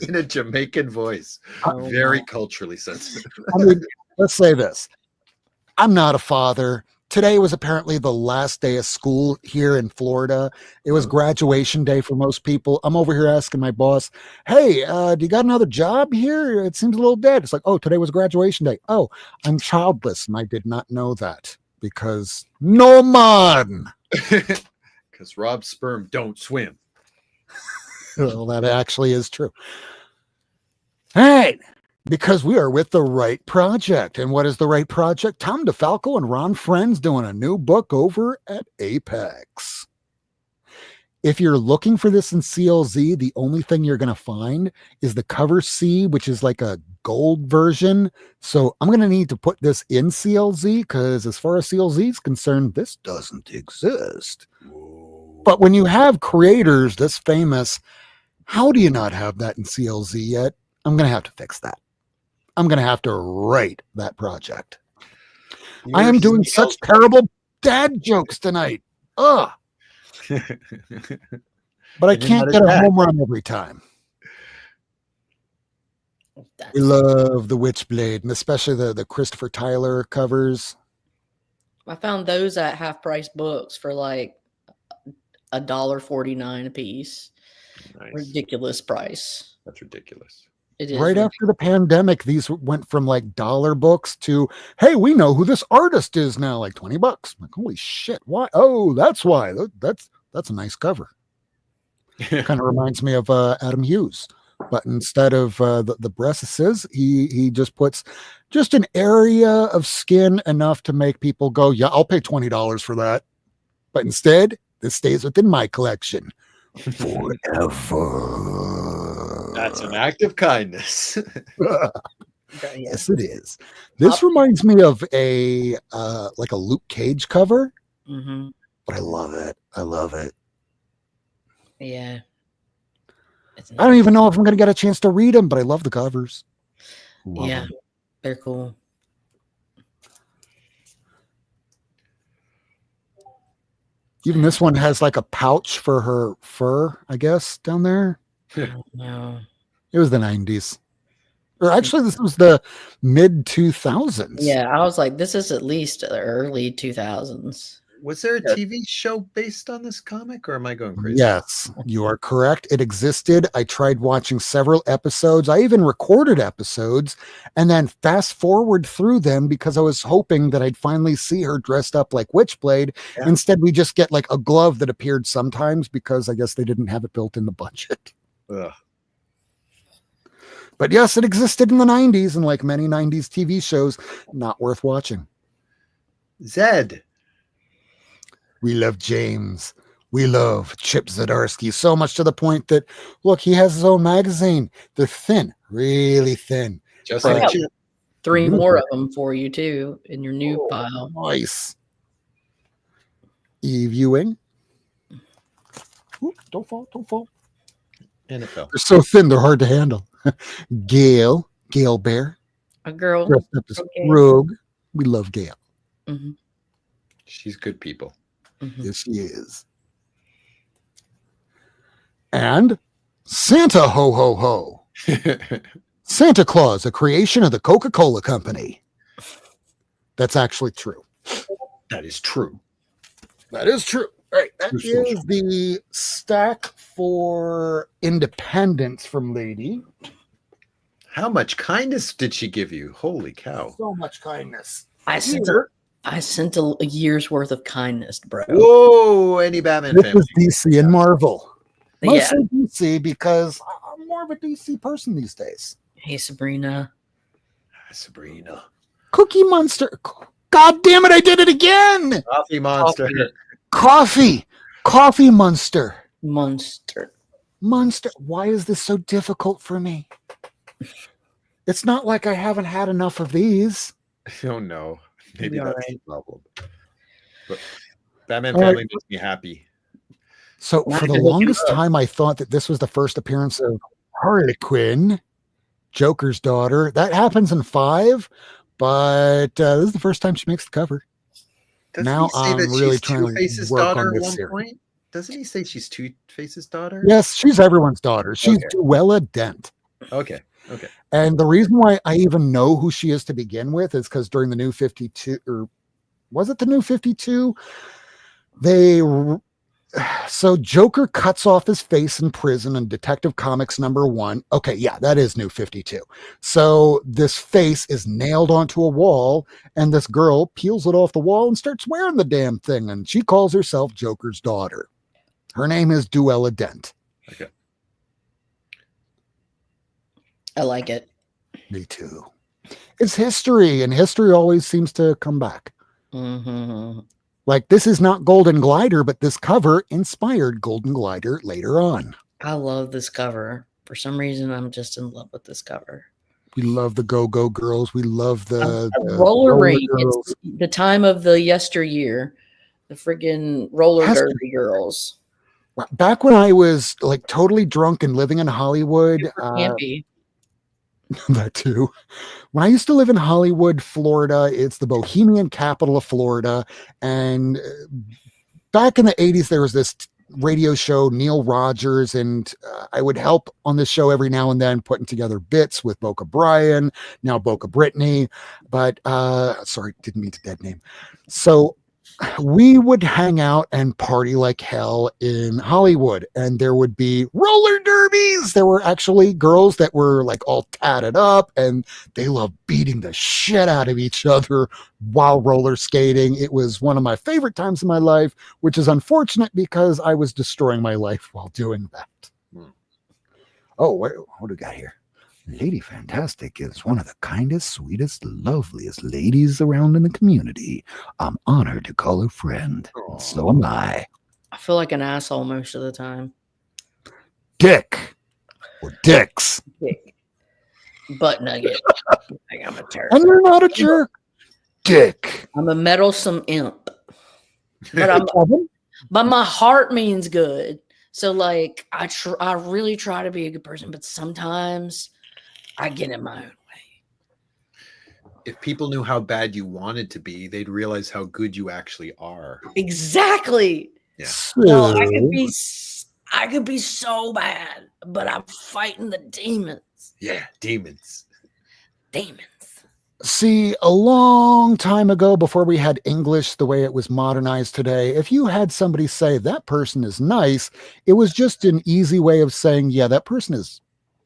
In a Jamaican voice. Oh, Very no. culturally sensitive. I mean, let's say this. I'm not a father. Today was apparently the last day of school here in Florida. It was graduation day for most people. I'm over here asking my boss, hey, do you got another job here? It seems a little dead. It's like, oh, today was graduation day. Oh, I'm childless. And I did not know that because no man. Because Rob's sperm don't swim. Well, that actually is true. All right. Because we are with the right project. And what is the right project? Tom DeFalco and Ron Friends doing a new book over at Apex. If you're looking for this in CLZ, the only thing you're going to find is the cover C, which is like a gold version. So I'm going to need to put this in CLZ because as far as CLZ is concerned, this doesn't exist. But when you have creators this famous, how do you not have that in CLZ yet? I'm going to have to fix that. I'm going to have to write that project. I am doing such terrible dad jokes tonight. Ugh. But I can't get a home run every time. We love the Witchblade, and especially the Christopher Tyler covers. I found those at half price books for like $1.49 a piece. Nice. Ridiculous price. That's ridiculous. It is Right after the pandemic, these went from like dollar books to, hey, we know who this artist is now, like $20. I'm like, holy shit, why? Oh, that's why. That's a nice cover. Kind of reminds me of Adam Hughes, but instead of the breasts, he just puts just an area of skin enough to make people go, yeah, I'll pay $20 for that. But instead, this stays within my collection forever. That's an act of kindness. Yes, it is. This reminds me of a like a Luke Cage cover, but I love it. I love it. Yeah. I don't even know if I'm going to get a chance to read them, but I love the covers. Love Yeah, them. they're cool. Even this one has like a pouch for her fur, I guess, down there. No. It was the 90s. Or actually, this was the mid 2000s. Yeah, I was like, this is at least the early 2000s. Was there a TV show based on this comic, or am I going crazy? Yes, you are correct. It existed. I tried watching several episodes. I even recorded episodes and then fast forward through them because I was hoping that I'd finally see her dressed up like Witchblade. Yeah. Instead, we just get like a glove that appeared sometimes because I guess they didn't have it built in the budget. Ugh. But yes, it existed in the 90s, and like many 90s TV shows, not worth watching. Zed. We love James. We love Chip Zdarsky so much to the point that, look, he has his own magazine. They're thin, really thin. Just I like got Chip. 3 more of them for you too in your new pile. Nice. Eve Ewing. Ooh, don't fall, don't fall. NFL. They're so thin, they're hard to handle. Gail Bear. A girl. Dressed up as Okay. Rogue. We love Gail. Mm-hmm. She's good people. Mm-hmm. Yes, she is. And Santa Ho Ho Ho. Santa Claus, a creation of the Coca-Cola Company. That's actually true. That is true. That is true. All right, that True, is the stack for Independence from Lady. How much kindness did she give you? Holy cow. So much kindness. I sent a year's worth of kindness, bro. Whoa, any Batman This family. is DC and Marvel. Yeah. Mostly DC because I'm more of a DC person these days. Hey, Sabrina. Sabrina. Cookie Monster. God damn it, I did it again. Coffee Monster. Coffee Monster. Monster. Why is this so difficult for me? It's not like I haven't had enough of these. Oh no. Maybe You'll be that's all right. the problem. But Batman All right. family makes me happy. So Not for the gonna look it longest up. time, I thought that this was the first appearance of Harley Quinn, Joker's daughter. That happens in 5, but this is the first time she makes the cover. Doesn't Now he say I'm that really she's trying to Two-Face's work on daughter at this one series. point? Doesn't he say she's Two-Face's daughter? Yes, she's everyone's daughter. She's Okay. Duella Dent. Okay. And the reason why I even know who she is to begin with is because during the New 52, or was it the New 52? So Joker cuts off his face in prison in Detective Comics #1. Okay, yeah, that is New 52. So this face is nailed onto a wall, and this girl peels it off the wall and starts wearing the damn thing, and she calls herself Joker's daughter. Her name is Duella Dent. Okay. I like it. Me too. It's history, and history always seems to come back. Mm-hmm. Like, this is not Golden Glider, but this cover inspired Golden Glider later on. I love this cover. For some reason, I'm just in love with this cover. We love the Go-Go Girls. We love the roller rink. girls. It's the time of the yesteryear. The friggin' roller Hester- derby girls. Back when I was like totally drunk and living in Hollywood, Super campy. that too. When I used to live in Hollywood, Florida, it's the bohemian capital of Florida. And back in the 80s, there was this radio show, Neil Rogers, and I would help on this show every now and then, putting together bits with Boca Brian, now Boca Brittany. But sorry, didn't mean to dead name. So we would hang out and party like hell in Hollywood, and there would be roller derbies. There were actually girls that were like all tatted up, and they loved beating the shit out of each other while roller skating. It was one of my favorite times in my life, which is unfortunate because I was destroying my life while doing that. Oh, what do we got here? Lady Fantastic is one of the kindest, sweetest, loveliest ladies around in the community. I'm honored to call her friend. Aw. So am I. I feel like an asshole most of the time. Dick. Or dicks. Butt nugget. Like I'm a terror. And you're not a jerk. Dick. I'm a meddlesome imp. But my heart means good. So like I really try to be a good person, but sometimes I get in my own way. If people knew how bad you wanted to be, they'd realize how good you actually are. Exactly. Yeah. So, No, I could be so bad, but I'm fighting the demons. Yeah, demons. Demons. See, a long time ago, before we had English the way it was modernized today, if you had somebody say that person is nice, it was just an easy way of saying, yeah, that person is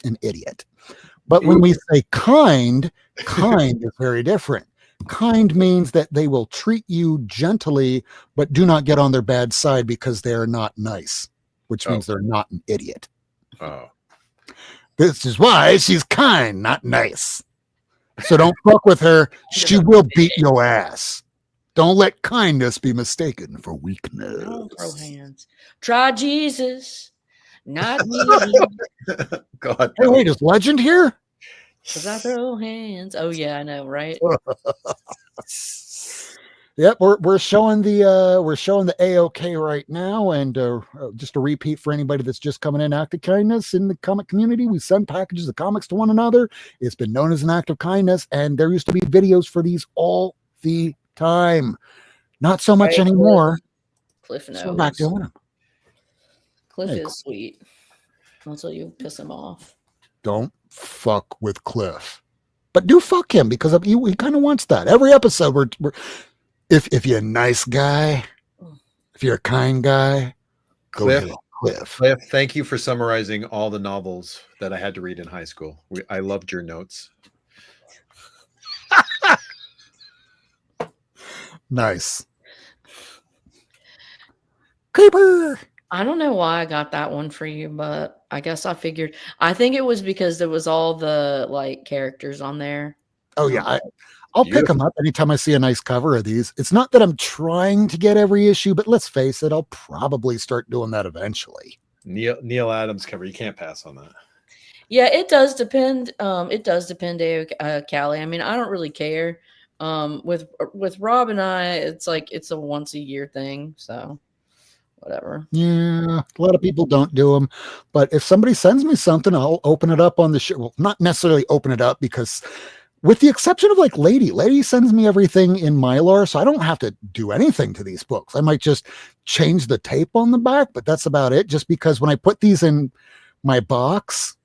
an idiot. But when we say kind is very different. Kind means that they will treat you gently, but do not get on their bad side because they are not nice, which means they're not an idiot. Oh. This is why she's kind, not nice. So don't fuck with her. She will beat your ass. Don't let kindness be mistaken for weakness. Don't throw hands. Try Jesus, not me. God. Hey, wait, is Legend here? Because I throw hands. Oh, yeah, I know, right? Yep, we're showing the AOK right now, and just a repeat for anybody that's just coming in. Act of kindness in the comic community. We send packages of comics to one another. It's been known as an act of kindness, and there used to be videos for these all the time. Not so much anymore. Cliff knows. So we're back doing them. Cliff Hey, is sweet until you piss him off. Don't fuck with Cliff, but do fuck him because he kind of wants that. Every episode, we're if you're a nice guy, if you're a kind guy, Cliff, go Cliff. Cliff, thank you for summarizing all the novels that I had to read in high school. I loved your notes. Nice. Creeper. I don't know why I got that one for you, but I guess I figured. I think it was because there was all the like characters on there. Oh yeah, I'll pick them up anytime I see a nice cover of these. It's not that I'm trying to get every issue, but let's face it, I'll probably start doing that eventually. Neil Adams cover, you can't pass on that. Yeah, it does depend. It does depend, Callie. I mean, I don't really care. With Rob and I, it's like it's a once a year thing, so whatever. Yeah, a lot of people don't do them, but if somebody sends me something, I'll open it up on the show. Well, not necessarily open it up because, with the exception of like Lady sends me everything in Mylar, so I don't have to do anything to these books. I might just change the tape on the back, but that's about it. Just because when I put these in my box,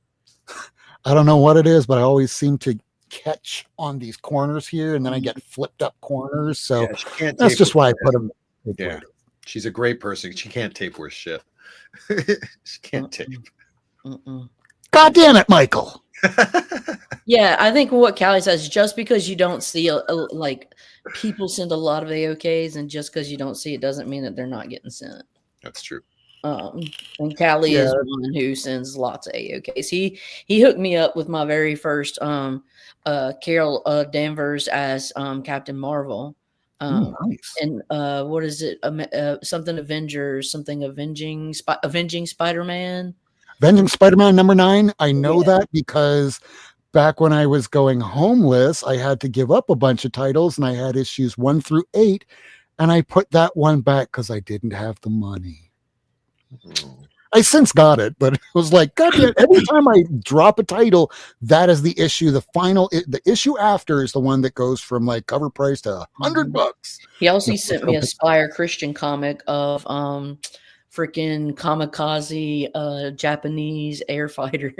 I don't know what it is, but I always seem to catch on these corners here, and then I get flipped up corners. So that's just why I put them. Yeah, she's a great person. She can't tape worth shit. She can't tape. God damn it, Michael. Yeah, I think what Callie says, just because you don't see like people send a lot of AOKs, and just because you don't see it doesn't mean that they're not getting sent. That's true. And Callie is one who sends lots of AOKs. He hooked me up with my very first Carol Danvers as Captain Marvel. Nice. And what is it? Something Avengers, something Avenging Spider-Man. Avenging Spider-Man #9. I know that because back when I was going homeless, I had to give up a bunch of titles, and I had issues 1 through 8, and I put that one back because I didn't have the money. I since got it, but it was like, God damn, every time I drop a title, that is the issue. The issue after is the one that goes from like cover price to $100. He also sent me a Spire Christian comic of freaking kamikaze Japanese air fighters.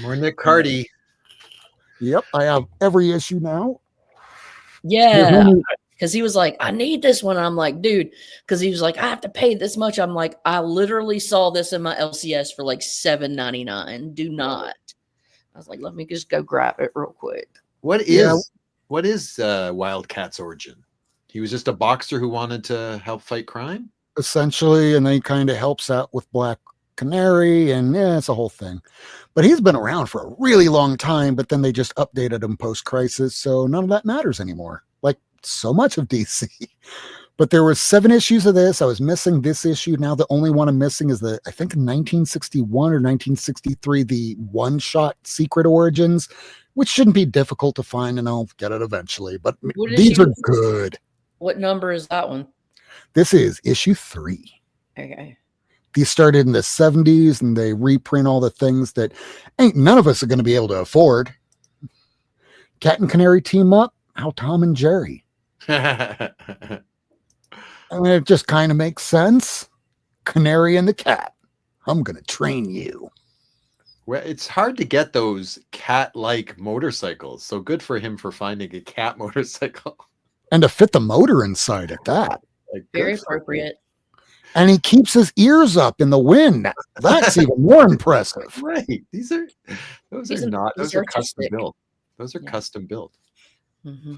More Nick Cardy. Yep, I have every issue now. Yeah. Because he was like, I need this one. I'm like, dude, because he was like, I have to pay this much. I'm like, I literally saw this in my LCS for like $7.99. Do not. I was like, let me just go grab it real quick. What is Wildcat's origin? He was just a boxer who wanted to help fight crime? Essentially, and then he kind of helps out with Black Canary, and it's a whole thing. But he's been around for a really long time, but then they just updated him post-crisis, so none of that matters anymore. Like so much of DC. But there were 7 issues of this. I was missing this issue. Now the only one I'm missing is I think 1961 or 1963, the one-shot Secret Origins, which shouldn't be difficult to find, and I'll get it eventually. But these are good. What number is that one? This is issue 3. Okay. These started in the 70s, and they reprint all the things that ain't none of us are going to be able to afford. Cat and Canary team up. How Tom and Jerry. I mean, it just kind of makes sense. Canary and the Cat. I'm going to train you. Well, it's hard to get those cat-like motorcycles. So good for him for finding a cat motorcycle. And to fit the motor inside at that. Like, Very good for him. appropriate. And he keeps his ears up in the wind. That's even more impressive. Right. Those He's are custom artistic. built. Those are Yeah. custom built. Mm-hmm.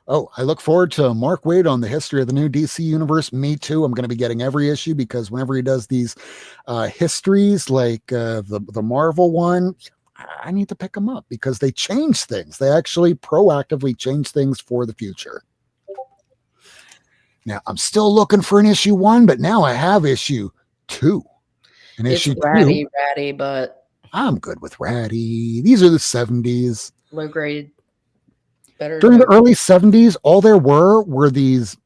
Oh, I look forward to Mark Waid on the history of the new DC universe. Me too. I'm going to be getting every issue because whenever he does these histories, like the Marvel one, I need to pick them up because they change things. They actually proactively change things for the future. Now, I'm still looking for an issue 1, but now I have issue 2. And It's issue 2, ratty, but I'm good with ratty. These are the 70s. low grade. Better During the than- early 70s, all there were these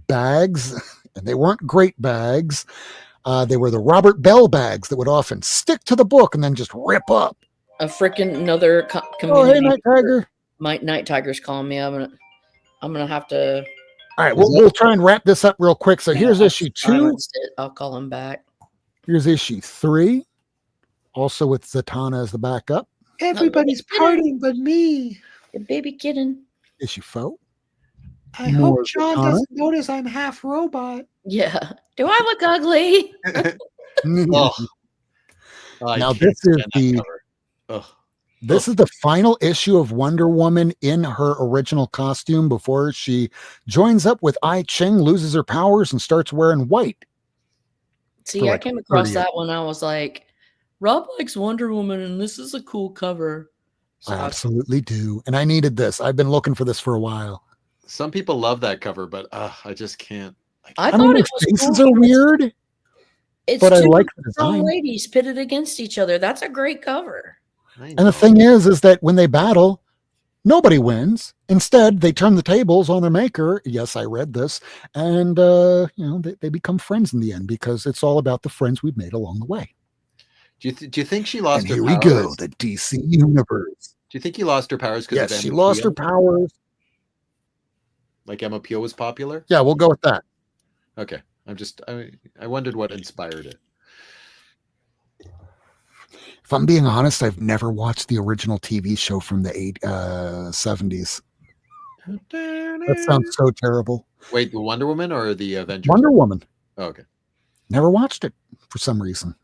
bags, and they weren't great bags. They were the Robert Bell bags that would often stick to the book and then just rip up. a freaking another Oh, community. hey, Night Tiger. Night Tiger's calling me. I'm gonna have to. All right, we'll try and wrap this up real quick. So here's I've issue 2. silenced it. I'll call him back. Here's issue 3, also with Zatanna as the backup. Everybody's partying but me. The baby kitten. Issue 4. I More hope John Zatanna. doesn't notice I'm half robot. Yeah. Do I look ugly? Oh. I Now, can't this is stand that the- cover. Ugh. This is the final issue of Wonder Woman in her original costume before she joins up with I Ching, loses her powers, and starts wearing white. See, For I like came across 30. that one. I was like, Rob likes Wonder Woman, and this is a cool cover. So I absolutely do. And I needed this. I've been looking for this for a while. Some people love that cover, but I just can't. I I thought mean, it the was faces cool. are weird, It's but I two like the strong design. ladies pitted against each other. That's a great cover. And the thing is that when they battle, nobody wins. Instead, they turn the tables on their maker. Yes, I read this. And, they become friends in the end because it's all about the friends we've made along the way. Do you think she lost And her here powers? we go, the DC universe. Do you think he lost her powers because Yes, she lost her powers. Like Emma Peel was popular? Yeah, we'll go with that. Okay. I wondered what inspired it. If I'm being honest, I've never watched the original TV show from the 70s. That sounds so terrible. Wait, the Wonder Woman or the Avengers? Wonder Woman. Oh, okay. Never watched it for some reason.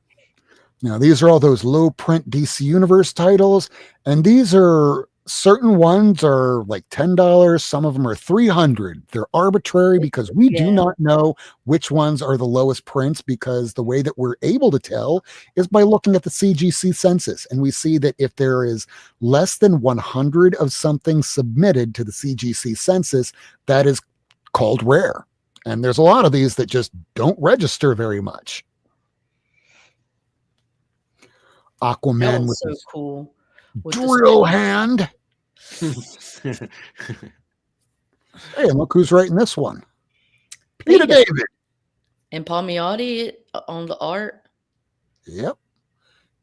Now, these are all those low print DC Universe titles, and these are certain ones are like $10. Some of them are $300. They're arbitrary because we do not know which ones are the lowest prints, because the way that we're able to tell is by looking at the CGC census. And we see that if there is less than 100 of something submitted to the CGC census, that is called rare. And there's a lot of these that just don't register very much. That Aquaman was with so his cool. With the drill spell. hand. Hey, and look who's writing this one. Peter Peter. David. And Palmiotti on the art. Yep.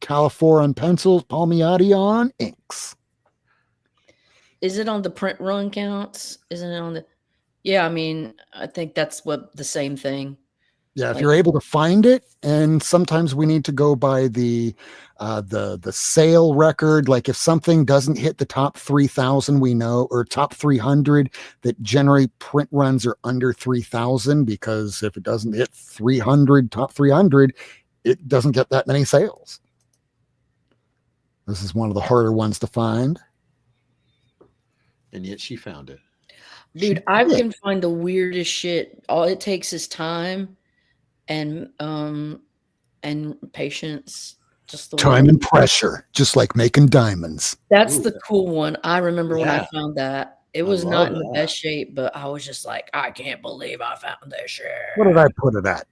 Califor on pencils, Palmiotti on inks. Is it on the print run counts? Isn't it on the? Yeah, I mean, I think that's what the same thing. Yeah, if Like- you're able to find it, and sometimes we need to go by the sale record. Like if something doesn't hit the top 3,000, we know, or top 300, that generally print runs are under 3,000, because if it doesn't hit 300, top 300, it doesn't get that many sales. This is one of the harder ones to find. And yet she found it. Dude, I can find the weirdest shit. All it takes is time and patience. Just the Time way. and pressure, just like making diamonds. That's Ooh. the cool one. I remember when I Yeah. found that. It I was love not in the that. best shape, but I was just like, I can't believe I found this shit. What did I put it at?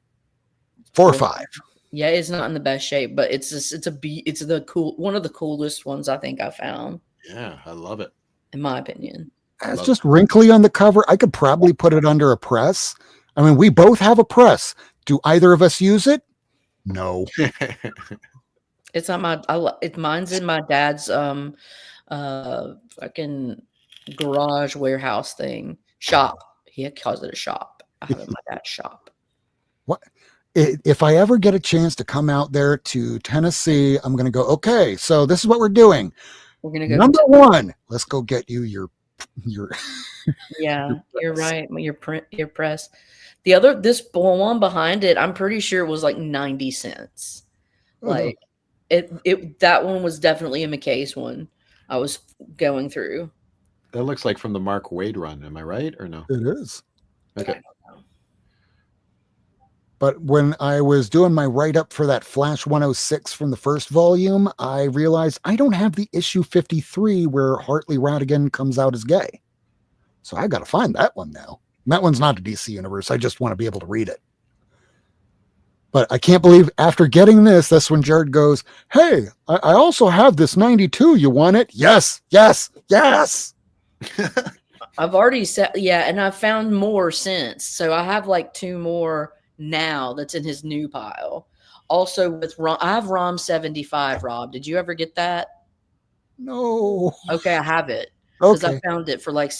4 or 5. Yeah, it's not in the best shape, but it's the cool one of the coolest ones I think I found, Yeah, I love it. in my opinion. It's Love just wrinkly on the cover. I could probably put it under a press. I mean, we both have a press. Do either of us use it? No. It's not mine's in my dad's fucking garage warehouse thing shop. He calls it a shop. I have it in my dad's shop. if I ever get a chance to come out there to Tennessee, I'm going to go, okay, so this is what we're doing. We're gonna go. Number one, let's go get you your Yeah, you're right. Your press. This one behind it, I'm pretty sure it was like 90 cents. Oh, no. Like that one was definitely a McKay's one I was going through. That looks like from the Mark Waid run. Am I right or no? It is. Okay. But when I was doing my write-up for that Flash 106 from the first volume, I realized I don't have the issue 53 where Hartley Radigan comes out as gay. So I got to find that one now. And that one's not a DC universe. I just want to be able to read it. But I can't believe after getting this, that's when Jared goes, hey, I also have this 92. You want it? Yes, yes, yes. I've already said, yeah, and I've found more since. So I have like 2 more now that's in his new pile. Also with Rom, I have Rom 75, Rob. Did you ever get that? No. Okay, I have it. Because Okay. I found it for like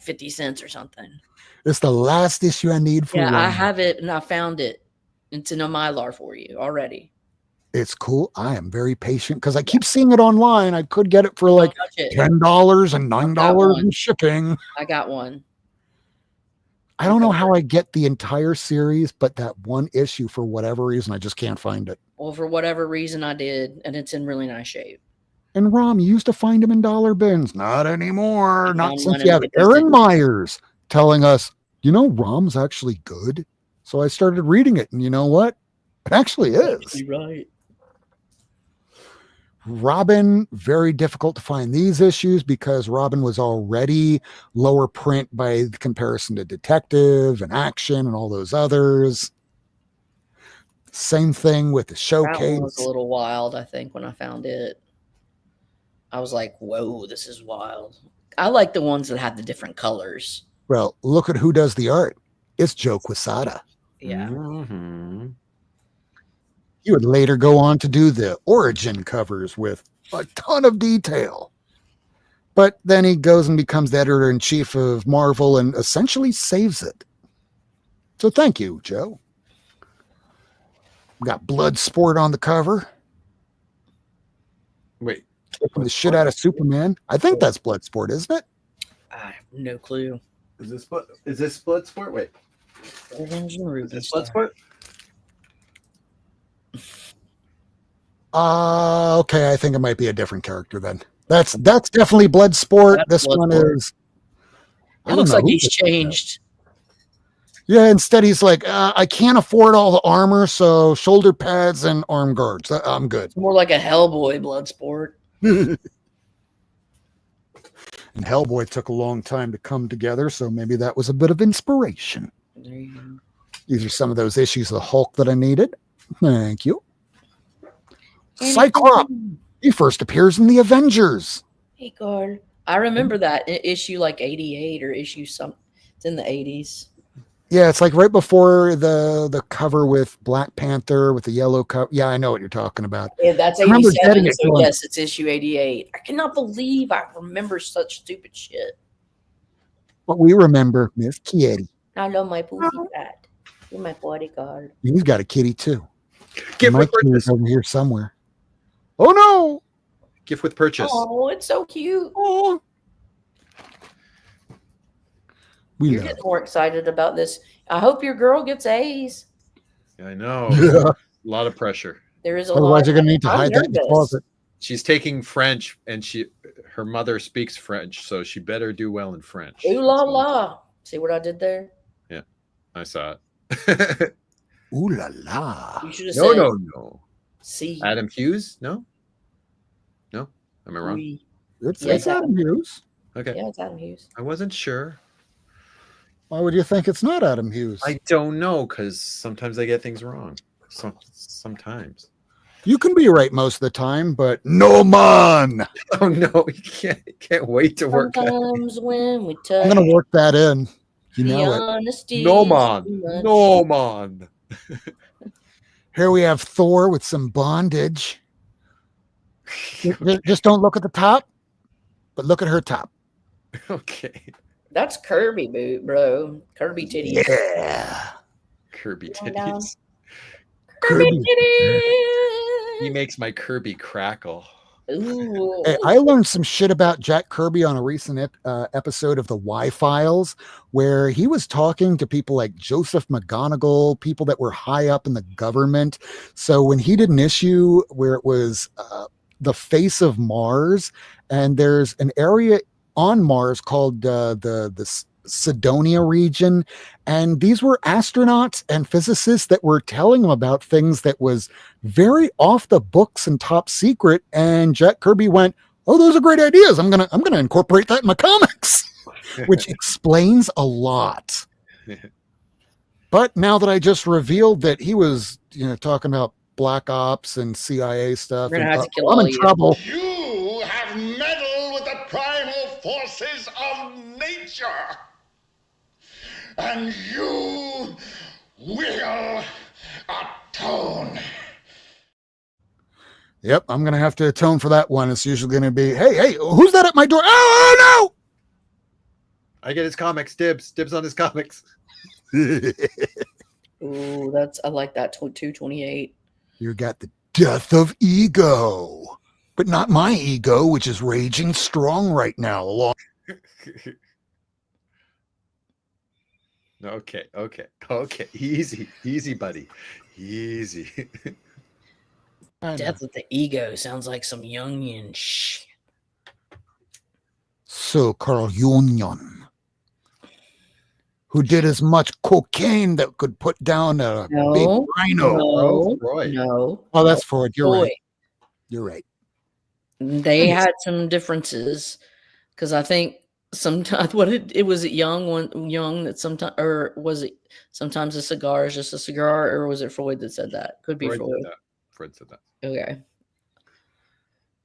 50 cents or something. It's the last issue I need for Yeah, I Ron. have it and I found it. It's in a Mylar for you already. It's cool. I am very patient because I keep seeing it online. I could get it for like Don't touch it. $10 and got $9 one. in shipping. I got one. I don't know how I get the entire series, but that one issue, for whatever reason, I just can't find it. Well, for whatever reason I did, and it's in really nice shape. And Rom, you used to find them in dollar bins. Not anymore. I Not found since one you in have 50 Aaron cents. Myers telling us, Rom's actually good. So I started reading it, and you know what? It actually is. Actually, right. Robin, very difficult to find these issues because Robin was already lower print by the comparison to Detective and Action and all those others. Same thing with the That Showcase. one was a little wild, I think, when I found it. I was like, whoa, this is wild. I like the ones that have the different colors. Well, look at who does the art. It's Joe Quesada. Yeah. Mm-hmm. He would later go on to do the Origin covers with a ton of detail. But then he goes and becomes the editor-in-chief of Marvel and essentially saves it. So thank you, Joe. We got Bloodsport on the cover. Wait. Kicking the shit out of Superman. I think that's Bloodsport, isn't it? I have no clue. Is this Bloodsport? Wait. Orange and Ruby Is this Star. Bloodsport? Okay, I think it might be a different character then. That's definitely Bloodsport. That's This one Bloodsport. is. I It don't looks know like who he's this is. changed. Yeah, instead he's like, I can't afford all the armor, so shoulder pads and arm guards. I'm good. It's more like a Hellboy Bloodsport. And Hellboy took a long time to come together, so maybe that was a bit of inspiration. There you go. These are some of those issues of the Hulk that I needed. Thank you. Cyclops. He first appears in the Avengers. Hey, girl. I remember that issue like 88 or issue something. It's in the 80s. Yeah, it's like right before the cover with Black Panther with the yellow cover. Yeah, I know what you're talking about. Yeah, that's I remember 87. getting it So going. yes, it's issue 88. I cannot believe I remember such stupid shit. But we remember Miss Kitty. I love my pussy cat. You're my bodyguard. He's got a kitty too. Gift My with kitty is purchase. over here somewhere. Oh no! Gift with purchase. Oh, it's so cute. Oh. We You're know. getting more excited about this. I hope your girl gets A's. I know. Yeah. A lot of pressure. There is a Otherwise, lot. you're gonna need to I'm hide that in the nervous. closet. She's taking French, and her mother speaks French, so she better do well in French. Ooh la la. See what I did there? I saw it. Ooh la la. You should have No, said no. C. Adam Hughes? No? No? Am I wrong? Oui. It's, Yes, it's Adam Hughes. Okay. Yeah, it's Adam Hughes. I wasn't sure. Why would you think it's not Adam Hughes? I don't know, because sometimes I get things wrong. Sometimes. You can be right most of the time, but no man. Oh no, you can't wait to work that. Sometimes when we touch, I'm gonna work that in. You the know it. honesty No is man. too much. No man. Here we have Thor with some bondage. Just don't look at the top, but look at her top. Okay. That's Kirby, bro. Kirby titties. Yeah. Kirby Going down. titties. Kirby Kirby. He titties. makes my Kirby crackle. Ooh. Hey, I learned some shit about Jack Kirby on a recent episode of the Y-Files, where he was talking to people like Joseph McGonigal, people that were high up in the government. So when he did an issue where it was the face of Mars, and there's an area on Mars called the Sidonia region, and these were astronauts and physicists that were telling him about things that was very off the books and top secret. And Jack Kirby went, "Oh, those are great ideas. I'm gonna incorporate that in my comics," which explains a lot. But now that I just revealed that he was, talking about Black Ops and CIA stuff, We're gonna and, have to kill I'm all in of you. trouble. You have meddled with the primal forces of nature. And you will atone. Yep, I'm gonna have to atone for that one. It's usually gonna be, hey, who's that at my door? Oh I get his comics. Dibs on his comics. no! Ooh, I like that 228. You got the death of ego, but not my ego, which is raging strong right now. Along. Okay. Easy, buddy. Easy. Death of the ego sounds like some Jungian shit. So Carl Union, who did as much cocaine that could put down a big No, rhino. no, Freud. no. Oh, that's Freud. You're Boy, right. You're right. they had some differences because I think sometimes it was it Young that sometimes, or was it sometimes a cigar is just a cigar, or was it Freud that said that? Could be Freud. Freud said that. Okay.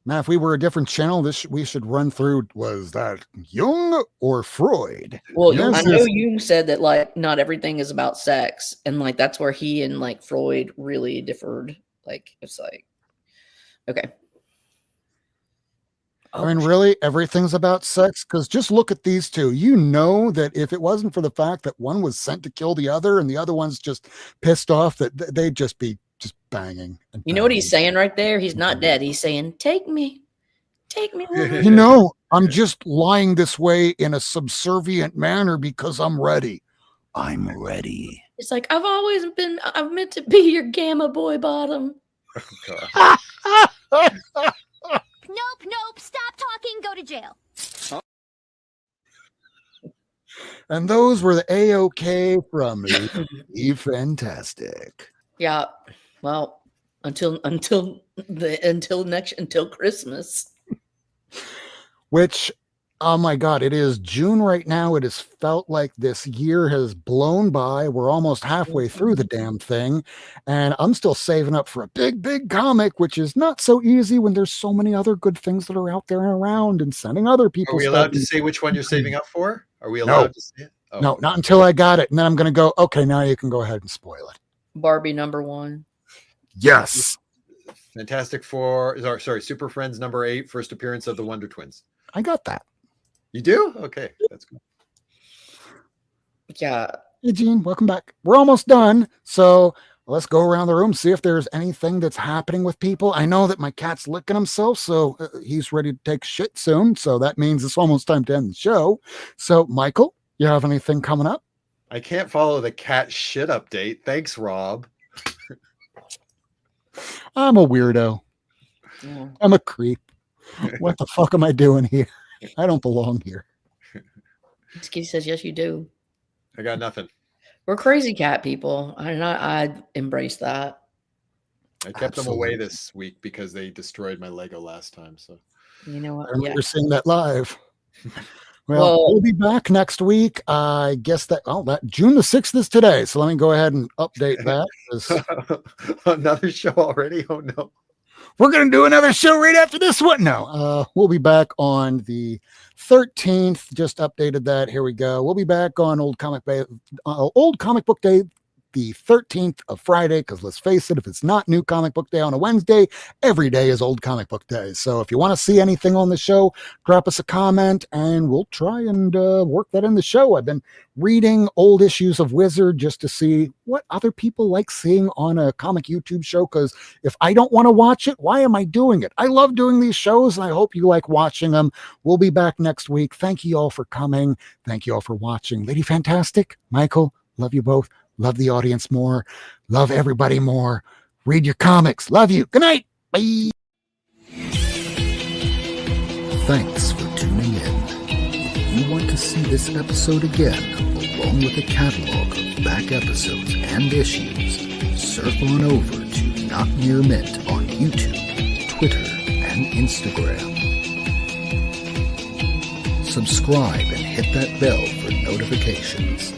Now, if we were a different channel, we should run through. Was that Jung or Freud? Well, Yes, I know yes. you said that like not everything is about sex, and like that's where he and like Freud really differed. Like it's like, okay. I mean, really, everything's about sex? Because just look at these two. You know that if it wasn't for the fact that one was sent to kill the other and the other one's just pissed off, that they'd just be just banging. You know what he's saying right there? He's not dead. He's saying, "Take me, woman." You know, I'm just lying this way in a subservient manner because I'm ready. I'm ready. It's like I've meant to be your gamma boy bottom. Oh, God. Nope. Stop talking. Go to jail. And those were the AOK from E Fantastic. Yeah. Well, until Christmas. Which, oh my God, it is June right now. It has felt like this year has blown by. We're almost halfway through the damn thing. And I'm still saving up for a big comic, which is not so easy when there's so many other good things that are out there and around, and sending other people Are we stuff. allowed to say which one you're saving up for? Are we allowed to say it? Oh. No, not until I got it. And then I'm going to go, okay, now you can go ahead and spoil it. Barbie #1. Yes. Fantastic Four. Sorry, Super Friends #8, first appearance of the Wonder Twins. I got that. You do? Okay, that's good. Yeah. Hey, Gene, welcome back. We're almost done. So let's go around the room, see if there's anything that's happening with people. I know that my cat's licking himself, so he's ready to take shit soon. So that means it's almost time to end the show. So, Michael, you have anything coming up? I can't follow the cat shit update. Thanks, Rob. I'm a weirdo. Yeah. I'm a creep. What the fuck am I doing here? I don't belong here. Kitty says, yes, you do. I got nothing. We're crazy cat people. I embrace that. I kept them away Absolutely. this week because they destroyed my Lego last time. So You know what? I remember Yeah. seeing that live. Well, Well- we'll be back next week. I guess that June the 6th is today. So let me go ahead and update that. 'Cause another show already. Oh no. we're going to do another show right after this one. No, we'll be back on the 13th. Just updated that. Here we go. We'll be back on Old Comic Book Day the 13th of Friday, because let's face it, if it's not New Comic Book Day on a Wednesday, every day is Old Comic Book Day. So if you want to see anything on the show, drop us a comment and we'll try and work that in the show. I've been reading old issues of Wizard just to see what other people like seeing on a comic YouTube show, because if I don't want to watch it, why am I doing it? I love doing these shows and I hope you like watching them. We'll be back next week. Thank you all for coming. Thank you all for watching. Lady Fantastic, Michael, love you both. Love the audience more. Love everybody more. Read your comics. Love you. Good night. Bye. Thanks for tuning in. If you want to see this episode again, along with a catalog of back episodes and issues, surf on over to Not Near Mint on YouTube, Twitter, and Instagram. Subscribe and hit that bell for notifications.